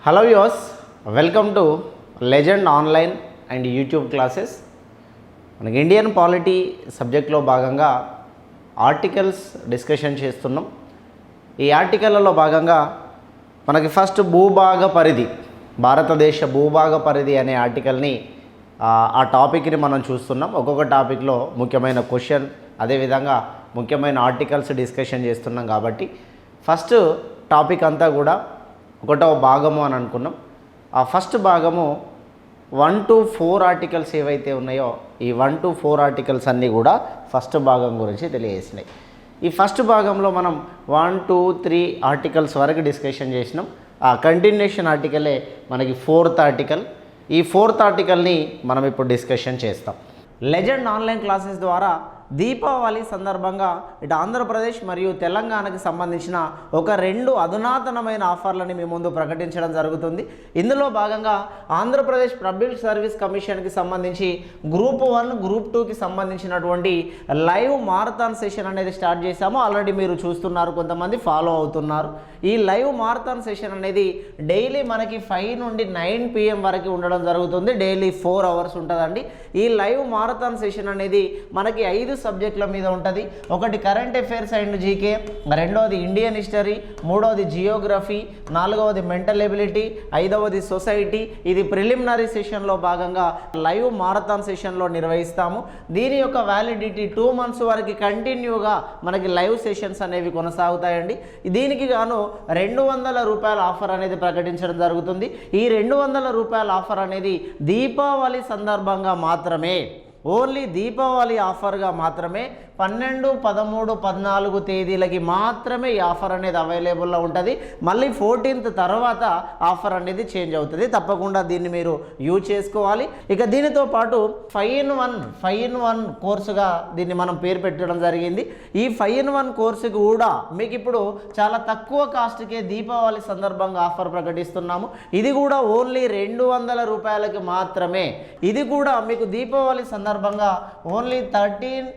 Hello use, welcome to legend online and YouTube classes. మనకి Indian polity సబ్జెక్ట్లో భాగంగా articles discussion చేస్తున్నాం. ఈ ఆర్టికల్లో భాగంగా మనకి ఫస్ట్ భూభాగ పరిధి, భారతదేశ భూభాగ పరిధి అనే ఆర్టికల్ని ఆ టాపిక్ని మనం చూస్తున్నాం. ఒక్కొక్క టాపిక్లో ముఖ్యమైన క్వశ్చన్, అదేవిధంగా ముఖ్యమైన ఆర్టికల్స్ డిస్కషన్ చేస్తున్నాం. కాబట్టి ఫస్ట్ టాపిక్ అంతా కూడా ఒకటవ భాగము అని అనుకున్నాం. ఆ ఫస్ట్ భాగము 1 to 4 ఆర్టికల్స్ ఏవైతే ఉన్నాయో ఈ 1 to 4 ఆర్టికల్స్ అన్నీ కూడా ఫస్ట్ భాగం గురించి తెలియజేసినాయి. ఈ ఫస్ట్ భాగంలో మనం 1, 2, 3 ఆర్టికల్స్ వరకు డిస్కషన్ చేసినాం. ఆ కంటిన్యూషన్ ఆర్టికలే మనకి 4th ఆర్టికల్. ఈ 4th ఆర్టికల్ని మనం ఇప్పుడు డిస్కషన్ చేస్తాం. లెజెండ్ ఆన్లైన్ క్లాసెస్ ద్వారా దీపావళి సందర్భంగా ఇటు ఆంధ్రప్రదేశ్ మరియు తెలంగాణకి సంబంధించిన ఒక 2 అధునాతనమైన ఆఫర్లని మీ ముందు ప్రకటించడం జరుగుతుంది. ఇందులో భాగంగా ఆంధ్రప్రదేశ్ పబ్లిక్ సర్వీస్ కమిషన్కి సంబంధించి గ్రూప్ 1, గ్రూప్ 2కి సంబంధించినటువంటి లైవ్ మారథాన్ సెషన్ అనేది స్టార్ట్ చేశాము. ఆల్రెడీ మీరు చూస్తున్నారు, కొంతమంది ఫాలో అవుతున్నారు. ఈ లైవ్ మారథాన్ సెషన్ అనేది డైలీ మనకి 5 నుండి 9 PM వరకు ఉండడం జరుగుతుంది. డైలీ 4 hours ఉంటుందండి. ఈ లైవ్ మారథాన్ సెషన్ అనేది మనకి 5 సబ్జెక్టుల మీద ఉంటుంది. ఒకటి కరెంట్ అఫైర్స్ అండ్ జీకే, రెండవది ఇండియన్ హిస్టరీ, మూడవది జియోగ్రఫీ, నాలుగవది మెంటల్ ఎబిలిటీ, ఐదవది సొసైటీ. ఇది ప్రిలిమినరీ సెషన్లో భాగంగా లైవ్ మారథాన్ సెషన్లో నిర్వహిస్తాము. దీని యొక్క వ్యాలిడిటీ 2 months వరకు కంటిన్యూగా మనకి లైవ్ సెషన్స్ అనేవి కొనసాగుతాయండి. దీనికి గాను ₹200 ఆఫర్ అనేది ప్రకటించడం జరుగుతుంది. ఈ ₹200 ఆఫర్ అనేది దీపావళి సందర్భంగా మాత్రమే, ఓన్లీ దీపావళి ఆఫర్గా మాత్రమే 12, 13, 14 తేదీలకి మాత్రమే ఈ ఆఫర్ అనేది అవైలబుల్లో ఉంటుంది. మళ్ళీ 14th తర్వాత ఆఫర్ అనేది చేంజ్ అవుతుంది. తప్పకుండా దీన్ని మీరు యూజ్ చేసుకోవాలి. ఇక దీనితో పాటు 5-in-1 కోర్సుగా దీన్ని మనం పేరు పెట్టడం జరిగింది. ఈ 5-in-1 కోర్సుకి కూడా మీకు ఇప్పుడు చాలా తక్కువ కాస్ట్కే దీపావళి సందర్భంగా ఆఫర్ ప్రకటిస్తున్నాము. ఇది కూడా ఓన్లీ ₹200 మాత్రమే. ఇది కూడా మీకు దీపావళి సందర్భంగా ఓన్లీ 12,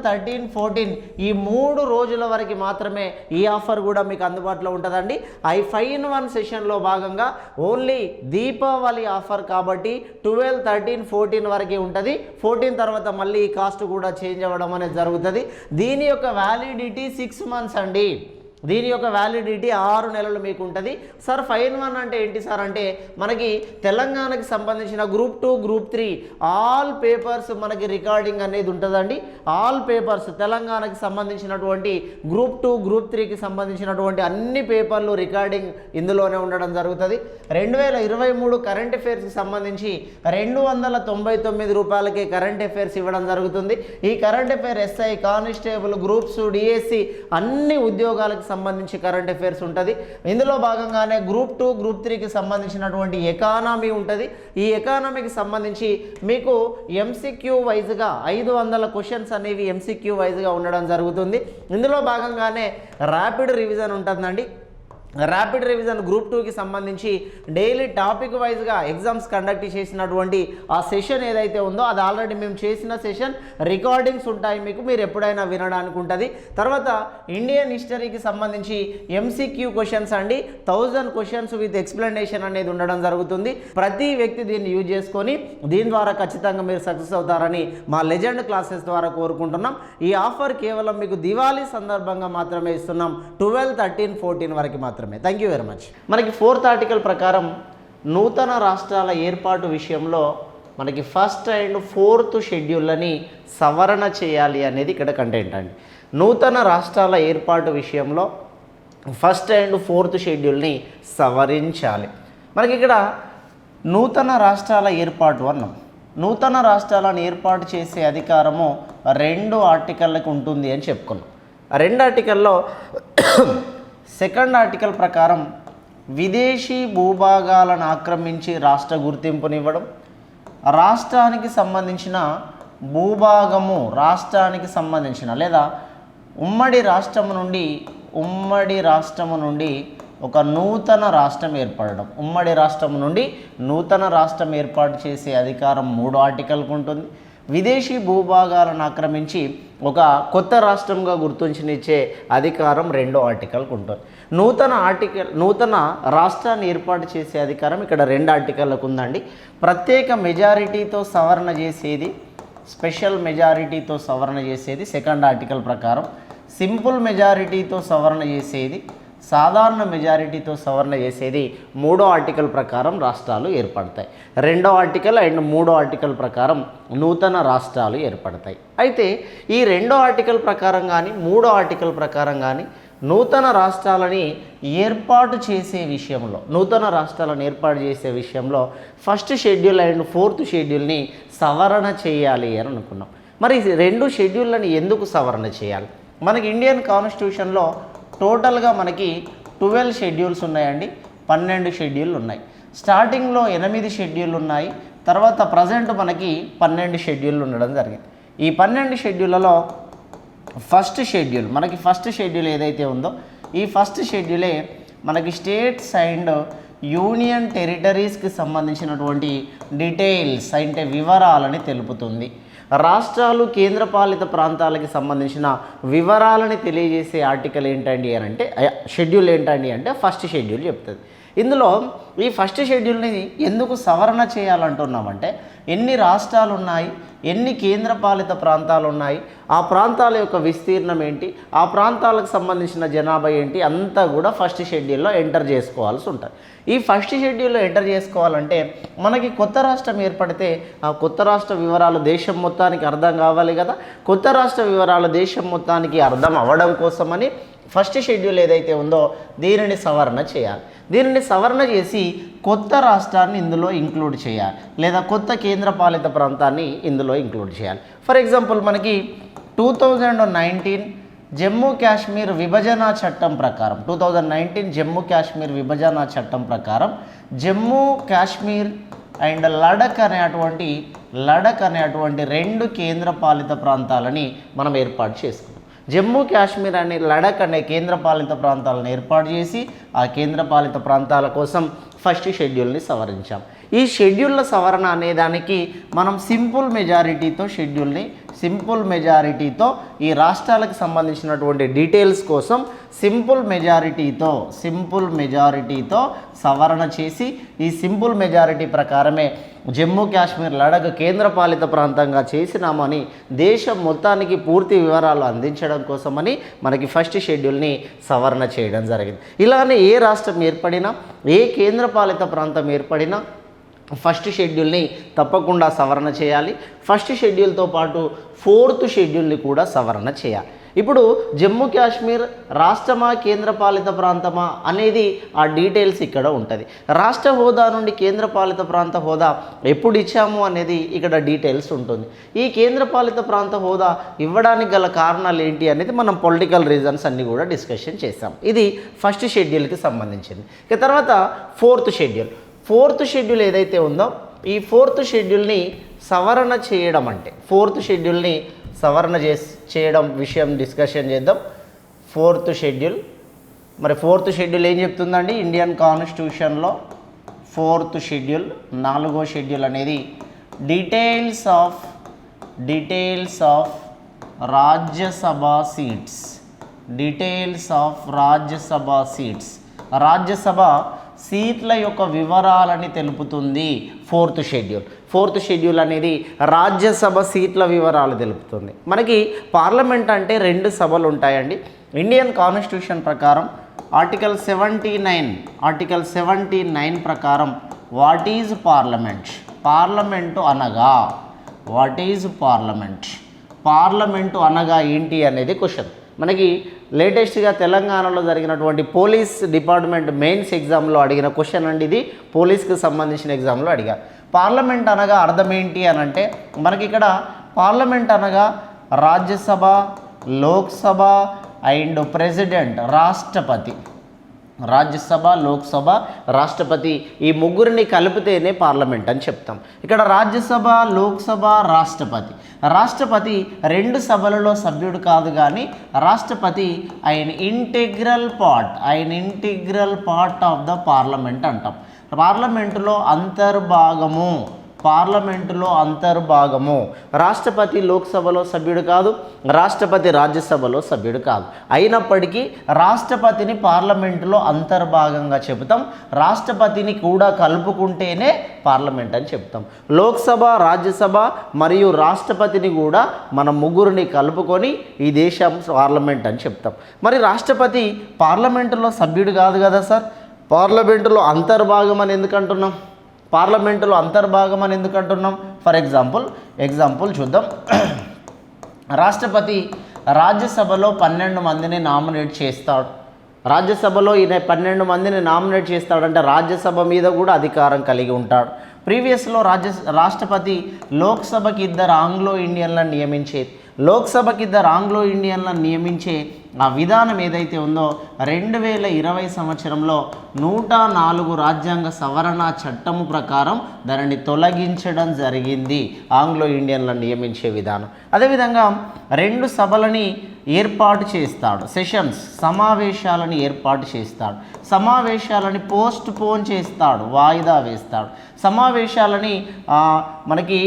13, 14 ఈ 3 రోజుల వరకు మాత్రమే ఈ ఆఫర్ కూడా మీకు అందుబాటులో ఉంటుందండి. ఈ 5-in-1 సెషన్లో భాగంగా ఓన్లీ దీపావళి ఆఫర్ కాబట్టి 12, 13, 14 వరకే ఉంటుంది. 14 తర్వాత మళ్ళీ ఈ కాస్ట్ కూడా చేంజ్ అవ్వడం అనేది జరుగుతుంది. దీని యొక్క వ్యాలిడిటీ 6 months అండి. దీని యొక్క వ్యాలిడిటీ 6 నెలలు మీకు ఉంటుంది. సార్ 5-in-1 అంటే ఏంటి సార్ అంటే, మనకి తెలంగాణకి సంబంధించిన గ్రూప్ 2, గ్రూప్ 3 ఆల్ పేపర్స్ మనకి రికార్డింగ్ అనేది ఉంటుందండి. ఆల్ పేపర్స్ తెలంగాణకి సంబంధించినటువంటి గ్రూప్ 2, గ్రూప్ 3కి సంబంధించినటువంటి అన్ని పేపర్లు రికార్డింగ్ ఇందులోనే ఉండడం జరుగుతుంది. 2023 కరెంట్ అఫైర్స్కి సంబంధించి ₹299కే కరెంట్ అఫైర్స్ ఇవ్వడం జరుగుతుంది. ఈ current affair SI, constable, groups, DSC అన్ని ఉద్యోగాలకు సంబంధించి కరెంట్ అఫైర్స్ ఉంటుంది. ఇందులో భాగంగానే గ్రూప్ 2, గ్రూప్ 3కి సంబంధించినటువంటి ఎకానమీ ఉంటుంది. ఈ ఎకానమీకి సంబంధించి మీకు ఎంసీక్యూ వైజ్గా 500 క్వశ్చన్స్ అనేవి ఎంసీక్యూ వైజ్గా ఉండడం జరుగుతుంది. ఇందులో భాగంగానే ర్యాపిడ్ రివిజన్ ఉంటుందండి. ర్యాపిడ్ రివిజన్ గ్రూప్ 2కి సంబంధించి డైలీ టాపిక్ వైజ్గా ఎగ్జామ్స్ కండక్ట్ చేసినటువంటి ఆ సెషన్ ఏదైతే ఉందో అది ఆల్రెడీ మేము చేసిన సెషన్ రికార్డింగ్స్ ఉంటాయి మీకు, మీరు ఎప్పుడైనా వినడానికి ఉంటుంది. తర్వాత ఇండియన్ హిస్టరీకి సంబంధించి ఎంసీక్యూ క్వశ్చన్స్ అండి, 1000 క్వశ్చన్స్ విత్ ఎక్స్ప్లెనేషన్ అనేది ఉండడం జరుగుతుంది. ప్రతి వ్యక్తి దీన్ని యూజ్ చేసుకొని దీని ద్వారా ఖచ్చితంగా మీరు సక్సెస్ అవుతారని మా లెజెండ్ క్లాసెస్ ద్వారా కోరుకుంటున్నాం. ఈ ఆఫర్ కేవలం మీకు దివాళీ సందర్భంగా మాత్రమే ఇస్తున్నాం, 12, 13, 14 వరకు మాత్రమే. Thank you very much. మనకి 4th ఆర్టికల్ ప్రకారం నూతన రాష్ట్రాల ఏర్పాటు విషయంలో మనకి 1st and 4th షెడ్యూల్ని సవరణ చేయాలి అనేది ఇక్కడ కంటెంట్ అండి. నూతన రాష్ట్రాల ఏర్పాటు విషయంలో 1st and 4th షెడ్యూల్ని సవరించాలి. మనకి ఇక్కడ నూతన రాష్ట్రాల ఏర్పాటు అన్నాం. నూతన రాష్ట్రాలను ఏర్పాటు చేసే అధికారము 2 ఆర్టికల్లకు ఉంటుంది అని చెప్పుకున్నాం. 2 ఆర్టికల్లో 2nd ఆర్టికల్ ప్రకారం విదేశీ భూభాగాలను ఆక్రమించి రాష్ట్ర గుర్తింపునివ్వడం, రాష్ట్రానికి సంబంధించిన భూభాగము రాష్ట్రానికి సంబంధించిన లేదా ఉమ్మడి రాష్ట్రము నుండి ఒక నూతన రాష్ట్రం ఏర్పడడం, ఉమ్మడి రాష్ట్రం నుండి నూతన రాష్ట్రం ఏర్పాటు చేసే అధికారం 3 ఆర్టికల్కు ఉంటుంది. విదేశీ భూభాగాలను ఆక్రమించి ఒక కొత్త రాష్ట్రంగా గుర్తించనిచ్చే అధికారం రెండో ఆర్టికల్కి ఉంటుంది. నూతన రాష్ట్రాన్ని ఏర్పాటు చేసే అధికారం ఇక్కడ రెండు ఆర్టికల్లకు ఉందండి. ప్రత్యేక మెజారిటీతో సవరణ చేసేది, స్పెషల్ మెజారిటీతో సవరణ చేసేది సెకండ్ ఆర్టికల్ ప్రకారం, సింపుల్ మెజారిటీతో సవరణ చేసేది, సాధారణ మెజారిటీతో సవరణ చేసేది మూడో ఆర్టికల్ ప్రకారం రాష్ట్రాలు ఏర్పడతాయి. రెండో ఆర్టికల్ అండ్ మూడో ఆర్టికల్ ప్రకారం నూతన రాష్ట్రాలు ఏర్పడతాయి. అయితే ఈ రెండో ఆర్టికల్ ప్రకారం కానీ మూడో ఆర్టికల్ ప్రకారం కానీ నూతన రాష్ట్రాలని ఏర్పాటు చేసే విషయంలో ఫస్ట్ షెడ్యూల్ అండ్ ఫోర్త్ షెడ్యూల్ని సవరణ చేయాలి అని అనుకున్నాం. మరి ఈ రెండు షెడ్యూళ్ళని ఎందుకు సవరణ చేయాలి? మనకి ఇండియన్ కాన్స్టిట్యూషన్లో టోటల్గా మనకి 12 షెడ్యూల్స్ ఉన్నాయండి. 12 షెడ్యూల్ ఉన్నాయి. స్టార్టింగ్లో 8 షెడ్యూల్ ఉన్నాయి. తర్వాత ప్రజెంట్ మనకి 12 షెడ్యూల్ ఉండడం జరిగింది. ఈ 12 షెడ్యూళ్ళలో ఫస్ట్ షెడ్యూల్ ఏదైతే ఉందో ఈ ఫస్ట్ షెడ్యూలే మనకి స్టేట్స్ అండ్ యూనియన్ టెరిటరీస్కి సంబంధించినటువంటి డీటెయిల్స్ అంటే వివరాలని తెలుపుతుంది. రాష్ట్రాలు కేంద్రపాలిత ప్రాంతాలకి సంబంధించిన వివరాలని తెలియజేసే ఆర్టికల్ ఏంటండి అని అంటే షెడ్యూల్ ఏంటండి అంటే ఫస్ట్ షెడ్యూల్ చెప్తుంది. ఇందులో ఈ ఫస్ట్ షెడ్యూల్ని ఎందుకు సవరణ చేయాలంటున్నామంటే ఎన్ని రాష్ట్రాలు ఉన్నాయి, ఎన్ని కేంద్రపాలిత ప్రాంతాలు ఉన్నాయి, ఆ ప్రాంతాల యొక్క విస్తీర్ణం ఏంటి, ఆ ప్రాంతాలకు సంబంధించిన జనాభా ఏంటి అంతా కూడా ఫస్ట్ షెడ్యూల్లో ఎంటర్ చేసుకోవాల్సి ఉంటుంది. ఈ ఫస్ట్ షెడ్యూల్లో ఎంటర్ చేసుకోవాలంటే మనకి కొత్త రాష్ట్రం ఏర్పడితే ఆ కొత్త రాష్ట్ర వివరాలు దేశం మొత్తానికి అర్థం కావాలి కదా. కొత్త రాష్ట్ర వివరాలు దేశం మొత్తానికి అర్థం అవ్వడం కోసమని ఫస్ట్ షెడ్యూల్ ఏదైతే ఉందో దీనిని సవరణ చేయాలి. దీనిని సవరణ చేసి కొత్త రాష్ట్రాన్ని ఇందులో ఇంక్లూడ్ చేయాలి, లేదా కొత్త కేంద్రపాలిత ప్రాంతాన్ని ఇందులో ఇంక్లూడ్ చేయాలి. ఫర్ ఎగ్జాంపుల్ మనకి 2019 జమ్మూ కాశ్మీర్ విభజన చట్టం ప్రకారం 2019 జమ్మూ కాశ్మీర్ విభజన చట్టం ప్రకారం జమ్మూ కాశ్మీర్ అండ్ లడఖ్ అనేటువంటి రెండు కేంద్రపాలిత ప్రాంతాలని మనం ఏర్పాటు చేసుకున్నాం. జమ్మూ కాశ్మీర్ అనే లడఖ్ అనే కేంద్రపాలిత ప్రాంతాలను ఏర్పాటు చేసి ఆ కేంద్రపాలిత ప్రాంతాల కోసం ఫస్ట్ షెడ్యూల్ని సవరించాం. ఈ షెడ్యూల్ల సవరణ అనేదానికి మనం సింపుల్ మెజారిటీతో ఈ రాష్ట్రాలకు సంబంధించినటువంటి డీటెయిల్స్ కోసం సింపుల్ మెజారిటీతో సవరణ చేసి ఈ సింపుల్ మెజారిటీ ప్రకారమే జమ్మూ కాశ్మీర్ లడఖ్ కేంద్రపాలిత ప్రాంతంగా చేసినామని దేశం మొత్తానికి పూర్తి వివరాలు అందించడం కోసమని మనకి ఫస్ట్ షెడ్యూల్ని సవరణ చేయడం జరిగింది. ఇలానే ఏ రాష్ట్రం ఏర్పడినా, ఏ కేంద్రపాలిత ప్రాంతం ఏర్పడినా ఫస్ట్ షెడ్యూల్ని తప్పకుండా సవరణ చేయాలి. ఫస్ట్ షెడ్యూల్తో పాటు ఫోర్త్ షెడ్యూల్ని కూడా సవరణ చేయాలి. ఇప్పుడు జమ్మూ కాశ్మీర్ రాష్ట్రమా కేంద్రపాలిత ప్రాంతమా అనేది ఆ డీటెయిల్స్ ఇక్కడ ఉంటుంది. రాష్ట్ర హోదా నుండి కేంద్రపాలిత ప్రాంత హోదా ఎప్పుడు ఇచ్చాము అనేది ఇక్కడ డీటెయిల్స్ ఉంటుంది. ఈ కేంద్రపాలిత ప్రాంత హోదా ఇవ్వడానికి గల కారణాలు ఏంటి అనేది మనం పొలిటికల్ రీజన్స్ అన్నీ కూడా డిస్కషన్ చేసాం. ఇది ఫస్ట్ షెడ్యూల్కి సంబంధించింది. ఇక తర్వాత ఫోర్త్ షెడ్యూల్ ఏదైతే ఉందో ఈ ఫోర్త్ షెడ్యూల్ని సవరణ చేయడం అంటే చేయడం విషయం డిస్కషన్ చేద్దాం. ఫోర్త్ షెడ్యూల్ ఏం చెప్తుందండి? ఇండియన్ కాన్స్టిట్యూషన్లో ఫోర్త్ షెడ్యూల్, 4వ షెడ్యూల్ అనేది డీటెయిల్స్ ఆఫ్ రాజ్యసభ సీట్ల యొక్క వివరాలని తెలుపుతుంది. ఫోర్త్ షెడ్యూల్ అనేది రాజ్యసభ సీట్ల వివరాలు తెలుపుతుంది. మనకి పార్లమెంట్ అంటే 2 సభలు ఉంటాయండి. ఇండియన్ కాన్స్టిట్యూషన్ ప్రకారం ఆర్టికల్ 79 ప్రకారం వాట్ ఈజ్ పార్లమెంటు అనగా ఏంటి అనేది క్వశ్చన్. మనకి లేటెస్ట్గా తెలంగాణలో జరిగినటువంటి పోలీస్ డిపార్ట్మెంట్ మెయిన్స్ ఎగ్జామ్లో అడిగిన క్వశ్చన్ అండి ఇది. పోలీస్కి సంబంధించిన ఎగ్జామ్లో అడిగారు. పార్లమెంట్ అనగా అర్థం ఏంటి అని అంటే మనకి ఇక్కడ పార్లమెంట్ అనగా రాజ్యసభ, లోక్సభ అండ్ ప్రెసిడెంట్, రాజ్యసభ, లోక్సభ, రాష్ట్రపతి ఈ ముగ్గురిని కలిపితేనే పార్లమెంట్ అని చెప్తాం. ఇక్కడ రాజ్యసభ, లోక్సభ, రాష్ట్రపతి 2 సభలలో సభ్యుడు కాదు, కానీ రాష్ట్రపతి ఆయన integral part of the parliament అంటాం. పార్లమెంటులో పార్లమెంటులో అంతర్భాగము. రాష్ట్రపతి లోక్సభలో సభ్యుడు కాదు, రాష్ట్రపతి రాజ్యసభలో సభ్యుడు కాదు. అయినప్పటికీ రాష్ట్రపతిని పార్లమెంటులో అంతర్భాగంగా చెబుతాం. రాష్ట్రపతిని కూడా కలుపుకుంటేనే పార్లమెంట్ అని చెప్తాం. లోక్సభ, రాజ్యసభ మరియు రాష్ట్రపతిని కూడా మనం ముగ్గురిని కలుపుకొని ఈ దేశం పార్లమెంట్ అని చెప్తాం. మరి రాష్ట్రపతి పార్లమెంటులో సభ్యుడు కాదు కదా సార్. పార్లమెంటులో అంతర్భాగం అని ఎందుకు అంటున్నాం? పార్లమెంటులో అంతర్భాగం అని ఎందుకు అంటున్నాం? ఫర్ ఎగ్జాంపుల్ చూద్దాం. రాష్ట్రపతి రాజ్యసభలో 12 మందిని నామినేట్ చేస్తాడు. రాజ్యసభలో ఈయన 12 మందిని నామినేట్ చేస్తాడంటే రాజ్యసభ మీద కూడా అధికారం కలిగి ఉంటాడు. ప్రీవియస్లో రాష్ట్రపతి లోక్సభకి 2 ఆంగ్లో ఇండియన్లను నియమించేది. లోక్సభకి 2 ఆంగ్లో ఇండియన్లను నియమించే ఆ విధానం ఏదైతే ఉందో 2020 సంవత్సరంలో 104 రాజ్యాంగ సవరణ చట్టము ప్రకారం దానిని తొలగించడం జరిగింది, ఆంగ్లో ఇండియన్లను నియమించే విధానం. అదేవిధంగా 2 సభలని ఏర్పాటు చేస్తాడు, సెషన్స్ సమావేశాలను ఏర్పాటు చేస్తాడు. సమావేశాలని పోస్ట్ పోన్ చేస్తాడు, వాయిదా వేస్తాడు. సమావేశాలని మనకి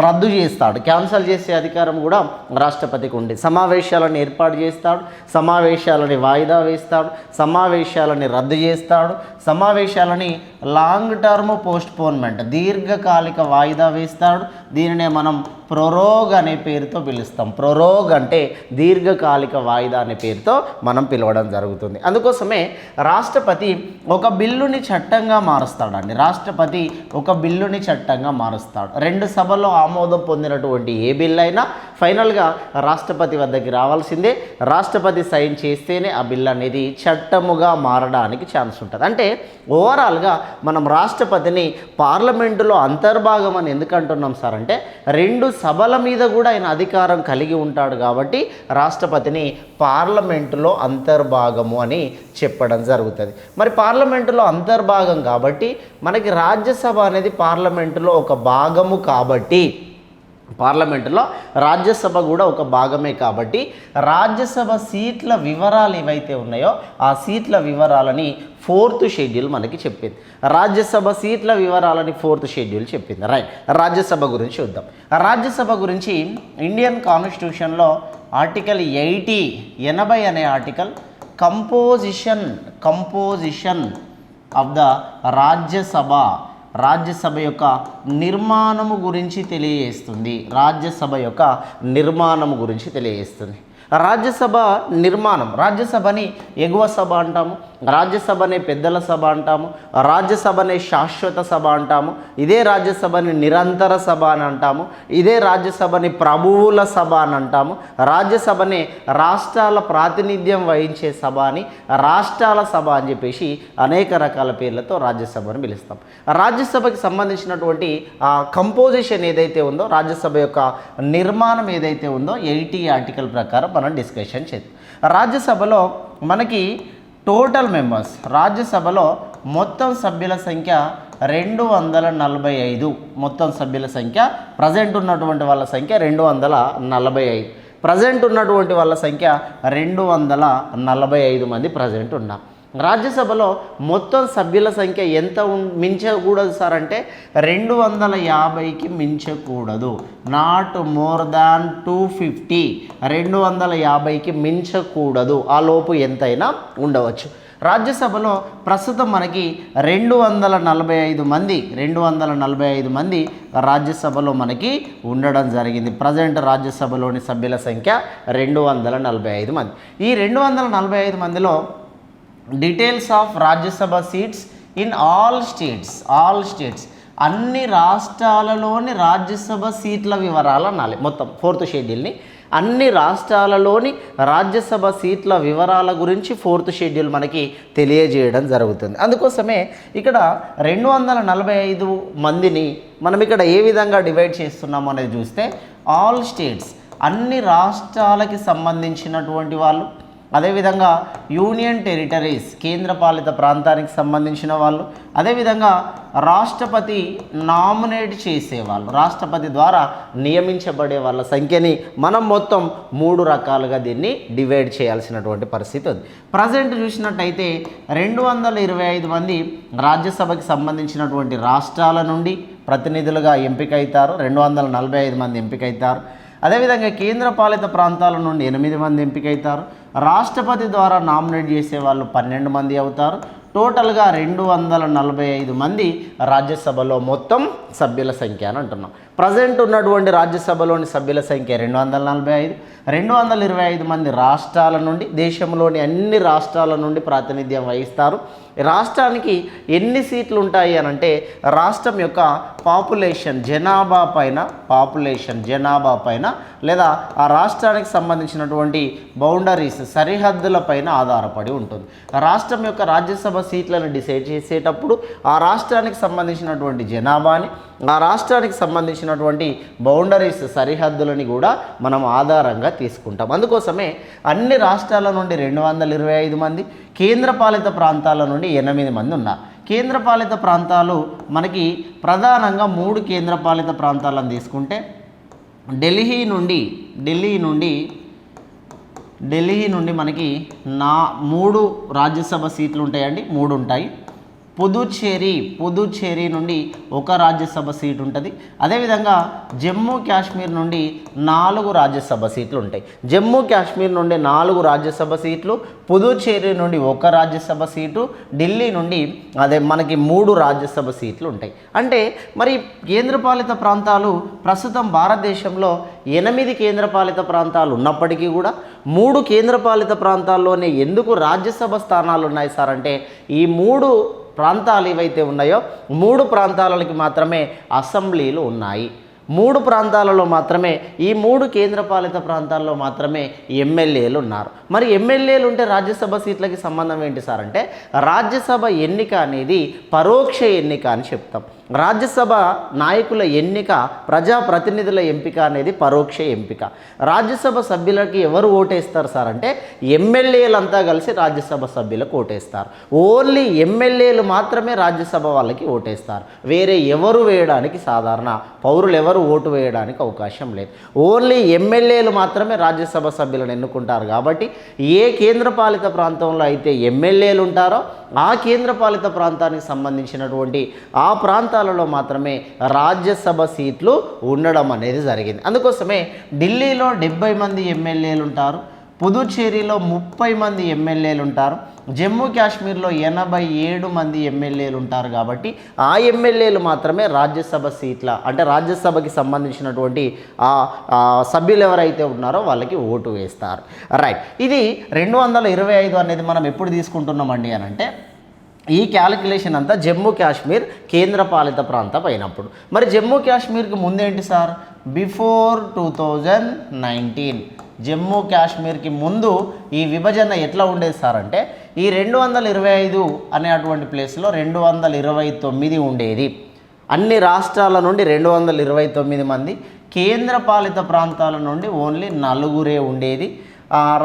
రద్దు చేస్తాడు, క్యాన్సల్ చేసే అధికారం కూడా రాష్ట్రపతికి ఉంది. సమావేశాలను ఏర్పాటు చేస్తాడు, సమావేశాలని వాయిదా వేస్తాడు, సమావేశాలని రద్దు చేస్తాడు, సమావేశాలని లాంగ్ టర్మ్ పోస్ట్ పోన్మెంట్ దీర్ఘకాలిక వాయిదా వేస్తాడు. దీనినే మనం ప్రొరోగ్ అనే పేరుతో పిలుస్తాం. ప్రొరోగ్ అంటే దీర్ఘకాలిక వాయిదా అనే పేరుతో మనం పిలవడం జరుగుతుంది. అందుకోసమే రాష్ట్రపతి ఒక బిల్లుని చట్టంగా మారుస్తాడండి. రాష్ట్రపతి ఒక బిల్లుని చట్టంగా మారుస్తాడు. 2 సభల్లో ఆమోదం పొందినటువంటి ఏ బిల్లు అయినా ఫైనల్గా రాష్ట్రపతి వద్దకి రావాల్సిందే. రాష్ట్రపతి సైన్ చేస్తేనే ఆ బిల్లు అనేది చట్టముగా మారడానికి ఛాన్స్ ఉంటుంది. అంటే ఓవరాల్గా మనం రాష్ట్రపతిని పార్లమెంటులో అంతర్భాగం అని ఎందుకు అంటున్నాం సార్ అంటే 2 సభల మీద కూడా ఆయన అధికారం కలిగి ఉంటాడు కాబట్టి రాష్ట్రపతిని పార్లమెంటులో అంతర్భాగము అని చెప్పడం జరుగుతుంది. మరి పార్లమెంటులో అంతర్భాగం కాబట్టి మనకి రాజ్యసభ అనేది పార్లమెంటులో ఒక భాగము కాబట్టి, పార్లమెంటులో రాజ్యసభ కూడా ఒక భాగమే కాబట్టి రాజ్యసభ సీట్ల వివరాలు ఏవైతే ఉన్నాయో ఆ సీట్ల వివరాలని 4th షెడ్యూల్ మనకి చెప్పింది. రాజ్యసభ సీట్ల వివరాలని 4th షెడ్యూల్ చెప్పింది. రైట్, రాజ్యసభ గురించి చూద్దాం. రాజ్యసభ గురించి ఇండియన్ కాన్స్టిట్యూషన్లో ఆర్టికల్ 80 అనే article composition of the Rajya Sabha యొక్క నిర్మాణము గురించి తెలియజేస్తుంది. రాజ్యసభ యొక్క నిర్మాణము గురించి తెలియజేస్తుంది. రాజ్యసభ నిర్మాణం, రాజ్యసభని ఎగువ సభ అంటాము, రాజ్యసభని పెద్దల సభ అంటాము, రాజ్యసభని శాశ్వత సభ అంటాము, ఇదే రాజ్యసభని నిరంతర సభ అని అంటాము, ఇదే రాజ్యసభని ప్రభువుల సభ అని అంటాము, రాజ్యసభని రాష్ట్రాల ప్రాతినిధ్యం వహించే సభ అని, రాష్ట్రాల సభ అని చెప్పేసి అనేక రకాల పేర్లతో రాజ్యసభను పిలుస్తాం. రాజ్యసభకి సంబంధించినటువంటి కంపోజిషన్ ఏదైతే ఉందో, రాజ్యసభ యొక్క నిర్మాణం ఏదైతే ఉందో 80 ఆర్టికల్ ప్రకారం మనం డిస్కషన్ చేద్దాం. రాజ్యసభలో మనకి టోటల్ మెంబర్స్, రాజ్యసభలో మొత్తం సభ్యుల సంఖ్య 245. మొత్తం సభ్యుల సంఖ్య ప్రజెంట్ ఉన్నటువంటి వాళ్ళ సంఖ్య 245. ప్రజెంట్ ఉన్నటువంటి వాళ్ళ సంఖ్య 245 మంది ప్రజెంట్ ఉన్నాం. రాజ్యసభలో మొత్తం సభ్యుల సంఖ్య ఎంత మించకూడదు సార్ అంటే 250కి మించకూడదు. Not more than 250. 250కి మించకూడదు. ఆ లోపు ఎంతైనా ఉండవచ్చు. రాజ్యసభలో ప్రస్తుతం మనకి 245 మంది రాజ్యసభలో మనకి ఉండడం జరిగింది. ప్రజెంట్ రాజ్యసభలోని సభ్యుల సంఖ్య 245 మంది. ఈ 245 మందిలో details of Rajya Sabha seats in all states అన్ని రాష్ట్రాలలోని రాజ్యసభ సీట్ల వివరాలు అనాలి. మొత్తం 4th షెడ్యూల్ని అన్ని రాష్ట్రాలలోని రాజ్యసభ సీట్ల వివరాల గురించి 4th షెడ్యూల్ మనకి తెలియజేయడం జరుగుతుంది. అందుకోసమే ఇక్కడ 245 మందిని మనం ఇక్కడ ఏ విధంగా డివైడ్ చేస్తున్నాము అనేది చూస్తే ఆల్ స్టేట్స్ అన్ని రాష్ట్రాలకి సంబంధించినటువంటి వాళ్ళు, అదేవిధంగా యూనియన్ టెరిటరీస్ కేంద్రపాలిత ప్రాంతానికి సంబంధించిన వాళ్ళు, అదేవిధంగా రాష్ట్రపతి నామినేట్ చేసేవాళ్ళు, రాష్ట్రపతి ద్వారా నియమించబడే వాళ్ళ సంఖ్యని మనం మొత్తం 3 రకాలుగా దీన్ని డివైడ్ చేయాల్సినటువంటి పరిస్థితి ఉంది. ప్రజెంట్ చూసినట్టయితే 225 మంది రాజ్యసభకి సంబంధించినటువంటి రాష్ట్రాల నుండి ప్రతినిధులుగా ఎంపిక అవుతారు, 245 మంది ఎంపిక అవుతారు. అదేవిధంగా కేంద్రపాలిత ప్రాంతాల నుండి 8 మంది ఎంపిక అవుతారు. రాష్ట్రపతి ద్వారా నామినేట్ చేసే వాళ్ళు 12 మంది అవుతారు. టోటల్గా 245 మంది రాజ్యసభలో మొత్తం సభ్యుల సంఖ్య అని అంటున్నాం. ప్రజెంట్ ఉన్నటువంటి రాజ్యసభలోని సభ్యుల సంఖ్య 245. 225 మంది రాష్ట్రాల నుండి, దేశంలోని అన్ని రాష్ట్రాల నుండి ప్రాతినిధ్యం వహిస్తారు. రాష్ట్రానికి ఎన్ని సీట్లు ఉంటాయి అని అంటే రాష్ట్రం యొక్క జనాభా పైన లేదా ఆ రాష్ట్రానికి సంబంధించినటువంటి బౌండరీస్ సరిహద్దుల పైన ఆధారపడి ఉంటుంది. రాష్ట్రం యొక్క రాజ్యసభ సీట్లను డిసైడ్ చేసేటప్పుడు ఆ రాష్ట్రానికి సంబంధించినటువంటి జనాభాని, ఆ రాష్ట్రానికి సంబంధించినటువంటి బౌండరీస్ సరిహద్దులని కూడా మనం ఆధారంగా తీసుకుంటాం. అందుకోసమే అన్ని రాష్ట్రాల నుండి 225 మంది, కేంద్రపాలిత ప్రాంతాల నుండి 8 మంది ఉన్నారు. కేంద్రపాలిత ప్రాంతాలు మనకి ప్రధానంగా 3 కేంద్రపాలిత ప్రాంతాలను తీసుకుంటే ఢిల్లీ నుండి మనకి 3 రాజ్యసభ సీట్లు ఉంటాయండి, 3 ఉంటాయి. పుదుచ్చేరి నుండి 1 రాజ్యసభ సీటు ఉంటుంది. అదేవిధంగా జమ్మూ కాశ్మీర్ నుండి 4 రాజ్యసభ సీట్లు ఉంటాయి. జమ్మూ కాశ్మీర్ నుండి 4 రాజ్యసభ సీట్లు, పుదుచ్చేరి నుండి 1 రాజ్యసభ సీటు, ఢిల్లీ నుండి మనకి 3 రాజ్యసభ సీట్లు ఉంటాయి. అంటే మరి కేంద్రపాలిత ప్రాంతాలు ప్రస్తుతం భారతదేశంలో 8 కేంద్రపాలిత ప్రాంతాలు ఉన్నప్పటికీ కూడా 3 కేంద్రపాలిత ప్రాంతాల్లోనే ఎందుకు రాజ్యసభ స్థానాలు ఉన్నాయి సార్ అంటే ఈ 3 ప్రాంతాలు ఏవైతే ఉన్నాయో 3 ప్రాంతాలకి మాత్రమే అసెంబ్లీలు ఉన్నాయి. 3 ప్రాంతాలలో మాత్రమే, ఈ 3 కేంద్రపాలిత ప్రాంతాల్లో మాత్రమే ఎమ్మెల్యేలు ఉన్నారు. మరి ఎమ్మెల్యేలు ఉంటే రాజ్యసభ సీట్లకి సంబంధం ఏంటి సార్ అంటే రాజ్యసభ ఎన్నిక అనేది పరోక్ష ఎన్నిక అని చెప్తాం. రాజ్యసభ నాయకుల ఎన్నిక, ప్రజాప్రతినిధుల ఎంపిక అనేది పరోక్ష ఎంపిక. రాజ్యసభ సభ్యులకి ఎవరు ఓటేస్తారు సార్ అంటే ఎమ్మెల్యేలంతా కలిసి రాజ్యసభ సభ్యులకు ఓటేస్తారు. ఓన్లీ ఎమ్మెల్యేలు మాత్రమే రాజ్యసభ వాళ్ళకి ఓటేస్తారు. వేరే ఎవరు వేయడానికి, సాధారణ పౌరులు ఎవరు ఓటు వేయడానికి అవకాశం లేదు. ఓన్లీ ఎమ్మెల్యేలు మాత్రమే రాజ్యసభ సభ్యులను ఎన్నుకుంటారు. కాబట్టి ఏ కేంద్రపాలిత ప్రాంతంలో అయితే ఎమ్మెల్యేలు ఉంటారో ఆ కేంద్రపాలిత ప్రాంతానికి సంబంధించినటువంటి ఆ ప్రాంతాలలో మాత్రమే రాజ్యసభ సీట్లు ఉండడం అనేది జరిగింది. అందుకోసమే ఢిల్లీలో 70 మంది ఎమ్మెల్యేలు ఉంటారు, పుదుచ్చేరిలో 30 మంది ఎమ్మెల్యేలు ఉంటారు, జమ్మూ కాశ్మీర్లో 87 మంది ఎమ్మెల్యేలు ఉంటారు. కాబట్టి ఆ ఎమ్మెల్యేలు మాత్రమే రాజ్యసభ సీట్ల అంటే రాజ్యసభకి సంబంధించినటువంటి ఆ సభ్యులు ఎవరైతే ఉన్నారో వాళ్ళకి ఓటు వేస్తారు. రైట్, ఇది 225 అనేది మనం ఎప్పుడు తీసుకుంటున్నామండి అని అంటే ఈ క్యాలిక్యులేషన్ అంతా జమ్మూ కాశ్మీర్ కేంద్రపాలిత ప్రాంతం అయినప్పుడు. మరి జమ్మూ కాశ్మీర్కి ముందేంటి సార్, బిఫోర్ 2019 జమ్మూ కాశ్మీర్కి ముందు ఈ విభజన ఎట్లా ఉండేది సార్ అంటే ఈ 225 అనేటువంటి ప్లేస్లో 229 ఉండేది. అన్ని రాష్ట్రాల నుండి 229 మంది, కేంద్రపాలిత ప్రాంతాల నుండి ఓన్లీ 4 ఉండేది.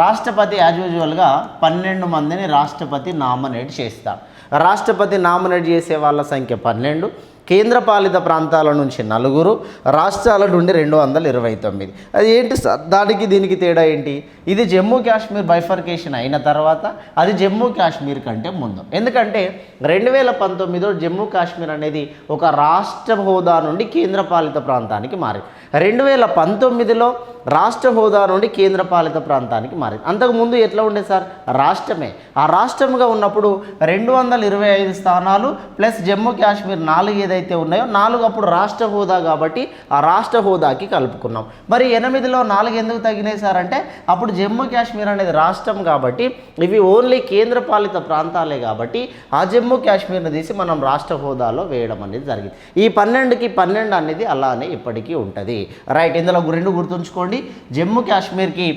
రాష్ట్రపతి యాజ్ యూజువల్గా 12 మందిని రాష్ట్రపతి నామినేట్ చేస్తారు. రాష్ట్రపతి నామినేట్ చేసే వాళ్ళ సంఖ్య 12, కేంద్రపాలిత ప్రాంతాల నుంచి 4, రాష్ట్రాల నుండి 229. అది ఏంటి సార్, దానికి దీనికి తేడా ఏంటి? ఇది జమ్మూ కాశ్మీర్ బైఫర్కేషన్ అయిన తర్వాత, అది జమ్మూ కాశ్మీర్ కంటే ముందు. ఎందుకంటే 2019లో జమ్మూ కాశ్మీర్ అనేది ఒక రాష్ట్ర హోదా నుండి కేంద్రపాలిత ప్రాంతానికి మారింది. 2019లో రాష్ట్ర హోదా నుండి కేంద్రపాలిత ప్రాంతానికి మారింది. అంతకుముందు ఎట్లా ఉండేది సార్, రాష్ట్రమే. ఆ రాష్ట్రంగా ఉన్నప్పుడు 225 స్థానాలు ప్లస్ జమ్మూ కాశ్మీర్ 4 ఏదైతే ఉన్నాయో 4 అప్పుడు రాష్ట్ర హోదా కాబట్టి ఆ రాష్ట్ర హోదాకి కలుపుకున్నాం. మరి 8లో 4 ఎందుకు తగ్గినాయి సార్ అంటే అప్పుడు జమ్మూ కాశ్మీర్ అనేది రాష్ట్రం కాబట్టి ఇవి ఓన్లీ కేంద్రపాలిత ప్రాంతాలే కాబట్టి ఆ జమ్మూ కాశ్మీర్ని తీసి మనం రాష్ట్ర హోదాలో వేయడం అనేది జరిగింది. ఈ 12కి 12 అనేది అలానే ఇప్పటికీ ఉంటుంది. రైట్, ఇందులో 2 గుర్తుంచుకోండి. జమ్మూ కాశ్మీర్కి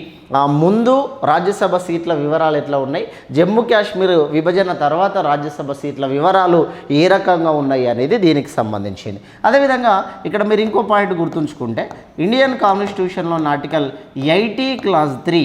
ముందు రాజ్యసభ సీట్ల వివరాలు ఎట్లా ఉన్నాయి, జమ్మూ కాశ్మీర్ విభజన తర్వాత రాజ్యసభ సీట్ల వివరాలు ఏ రకంగా ఉన్నాయి అనేది దీనికి సంబంధించింది. అదేవిధంగా ఇక్కడ మీరు ఇంకో పాయింట్ గుర్తుంచుకుంటే ఇండియన్ కాన్స్టిట్యూషన్లో ఆర్టికల్ 80 క్లాజ్ 3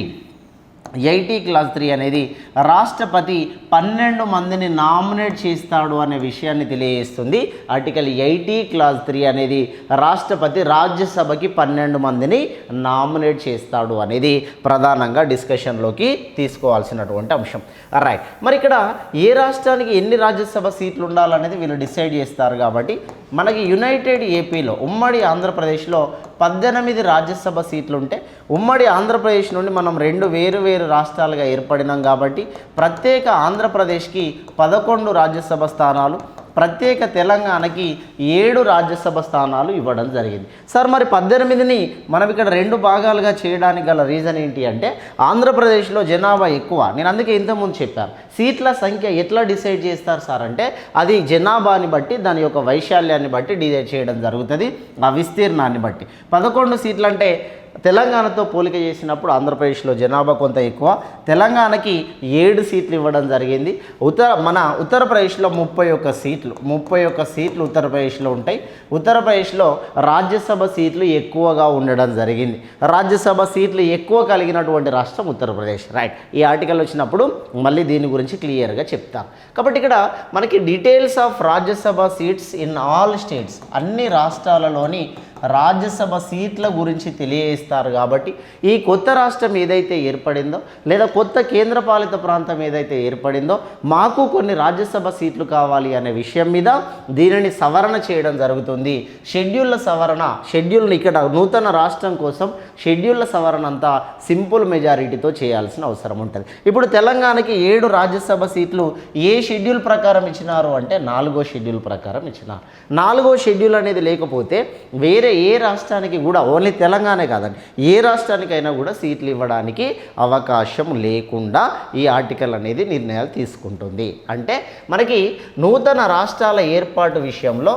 ఎయిటీ క్లాస్ 3 అనేది రాష్ట్రపతి 12 మందిని నామినేట్ చేస్తాడు అనే విషయాన్ని తెలియజేస్తుంది. ఆర్టికల్ 80 క్లాస్ 3 అనేది రాష్ట్రపతి రాజ్యసభకి 12 మందిని నామినేట్ చేస్తాడు అనేది ప్రధానంగా డిస్కషన్లోకి తీసుకోవాల్సినటువంటి అంశం. రైట్, మరి ఇక్కడ ఏ రాష్ట్రానికి ఎన్ని రాజ్యసభ సీట్లు ఉండాలనేది వీళ్ళు డిసైడ్ చేస్తారు. కాబట్టి మనకి యునైటెడ్ ఏపీలో ఉమ్మడి ఆంధ్రప్రదేశ్లో 18 రాజ్యసభ సీట్లు ఉంటే ఉమ్మడి ఆంధ్రప్రదేశ్ నుండి మనం 2 వేరు రాష్ట్రాలుగా ఏర్పడినాం. కాబట్టి ప్రత్యేక ఆంధ్రప్రదేశ్కి 11 రాజ్యసభ స్థానాలు, ప్రత్యేక తెలంగాణకి 7 రాజ్యసభ స్థానాలు ఇవ్వడం జరిగింది. సార్ మరి 18ని మనం ఇక్కడ 2 భాగాలుగా చేయడానికి గల రీజన్ ఏంటి అంటే ఆంధ్రప్రదేశ్లో జనాభా ఎక్కువ. నేను అందుకే ఇంతకుముందు చెప్పాను, సీట్ల సంఖ్య ఎట్లా డిసైడ్ చేస్తారు సార్ అంటే అది జనాభాని బట్టి, దాని యొక్క వైశాల్యాన్ని బట్టి డిసైడ్ చేయడం జరుగుతుంది, ఆ విస్తీర్ణాన్ని బట్టి. 11 సీట్లు అంటే తెలంగాణతో పోలిక చేసినప్పుడు ఆంధ్రప్రదేశ్లో జనాభా కొంత ఎక్కువ, తెలంగాణకి 7 సీట్లు ఇవ్వడం జరిగింది. ఉత్తరప్రదేశ్లో 31 సీట్లు ఉత్తరప్రదేశ్లో ఉంటాయి. ఉత్తరప్రదేశ్లో రాజ్యసభ సీట్లు ఎక్కువగా ఉండడం జరిగింది. రాజ్యసభ సీట్లు ఎక్కువ కలిగినటువంటి రాష్ట్రం ఉత్తరప్రదేశ్. రైట్, ఈ ఆర్టికల్ వచ్చినప్పుడు మళ్ళీ దీని గురించి క్లియర్గా చెప్తాను. కాబట్టి ఇక్కడ మనకి details of Rajya Sabha seats in all states, అన్ని రాష్ట్రాలలోని రాజ్యసభ సీట్ల గురించి తెలియజేస్తారు. కాబట్టి ఈ కొత్త రాష్ట్రం ఏదైతే ఏర్పడిందో లేదా కొత్త కేంద్రపాలిత ప్రాంతం ఏదైతే ఏర్పడిందో మాకు కొన్ని రాజ్యసభ సీట్లు కావాలి అనే విషయం మీద దీనిని సవరణ చేయడం జరుగుతుంది. షెడ్యూల్ని ఇక్కడ నూతన రాష్ట్రం కోసం షెడ్యూళ్ల సవరణ అంతా సింపుల్ మెజారిటీతో చేయాల్సిన అవసరం ఉంటుంది. ఇప్పుడు తెలంగాణకి 7 రాజ్యసభ సీట్లు ఏ షెడ్యూల్ ప్రకారం ఇచ్చినారు అంటే 4వ షెడ్యూల్ ప్రకారం ఇచ్చినారు. 4వ షెడ్యూల్ అనేది లేకపోతే వేరే ఏ రాష్ట్రానికి కూడా, ఓన్లీ తెలంగాణే కాదండి, ఏ రాష్ట్రానికైనా కూడా సీట్లు ఇవ్వడానికి అవకాశం లేకుండా ఈ ఆర్టికల్ అనేది నిర్ణయాలు తీసుకుంటుంది. అంటే మనకి నూతన రాష్ట్రాల ఏర్పాటు విషయంలో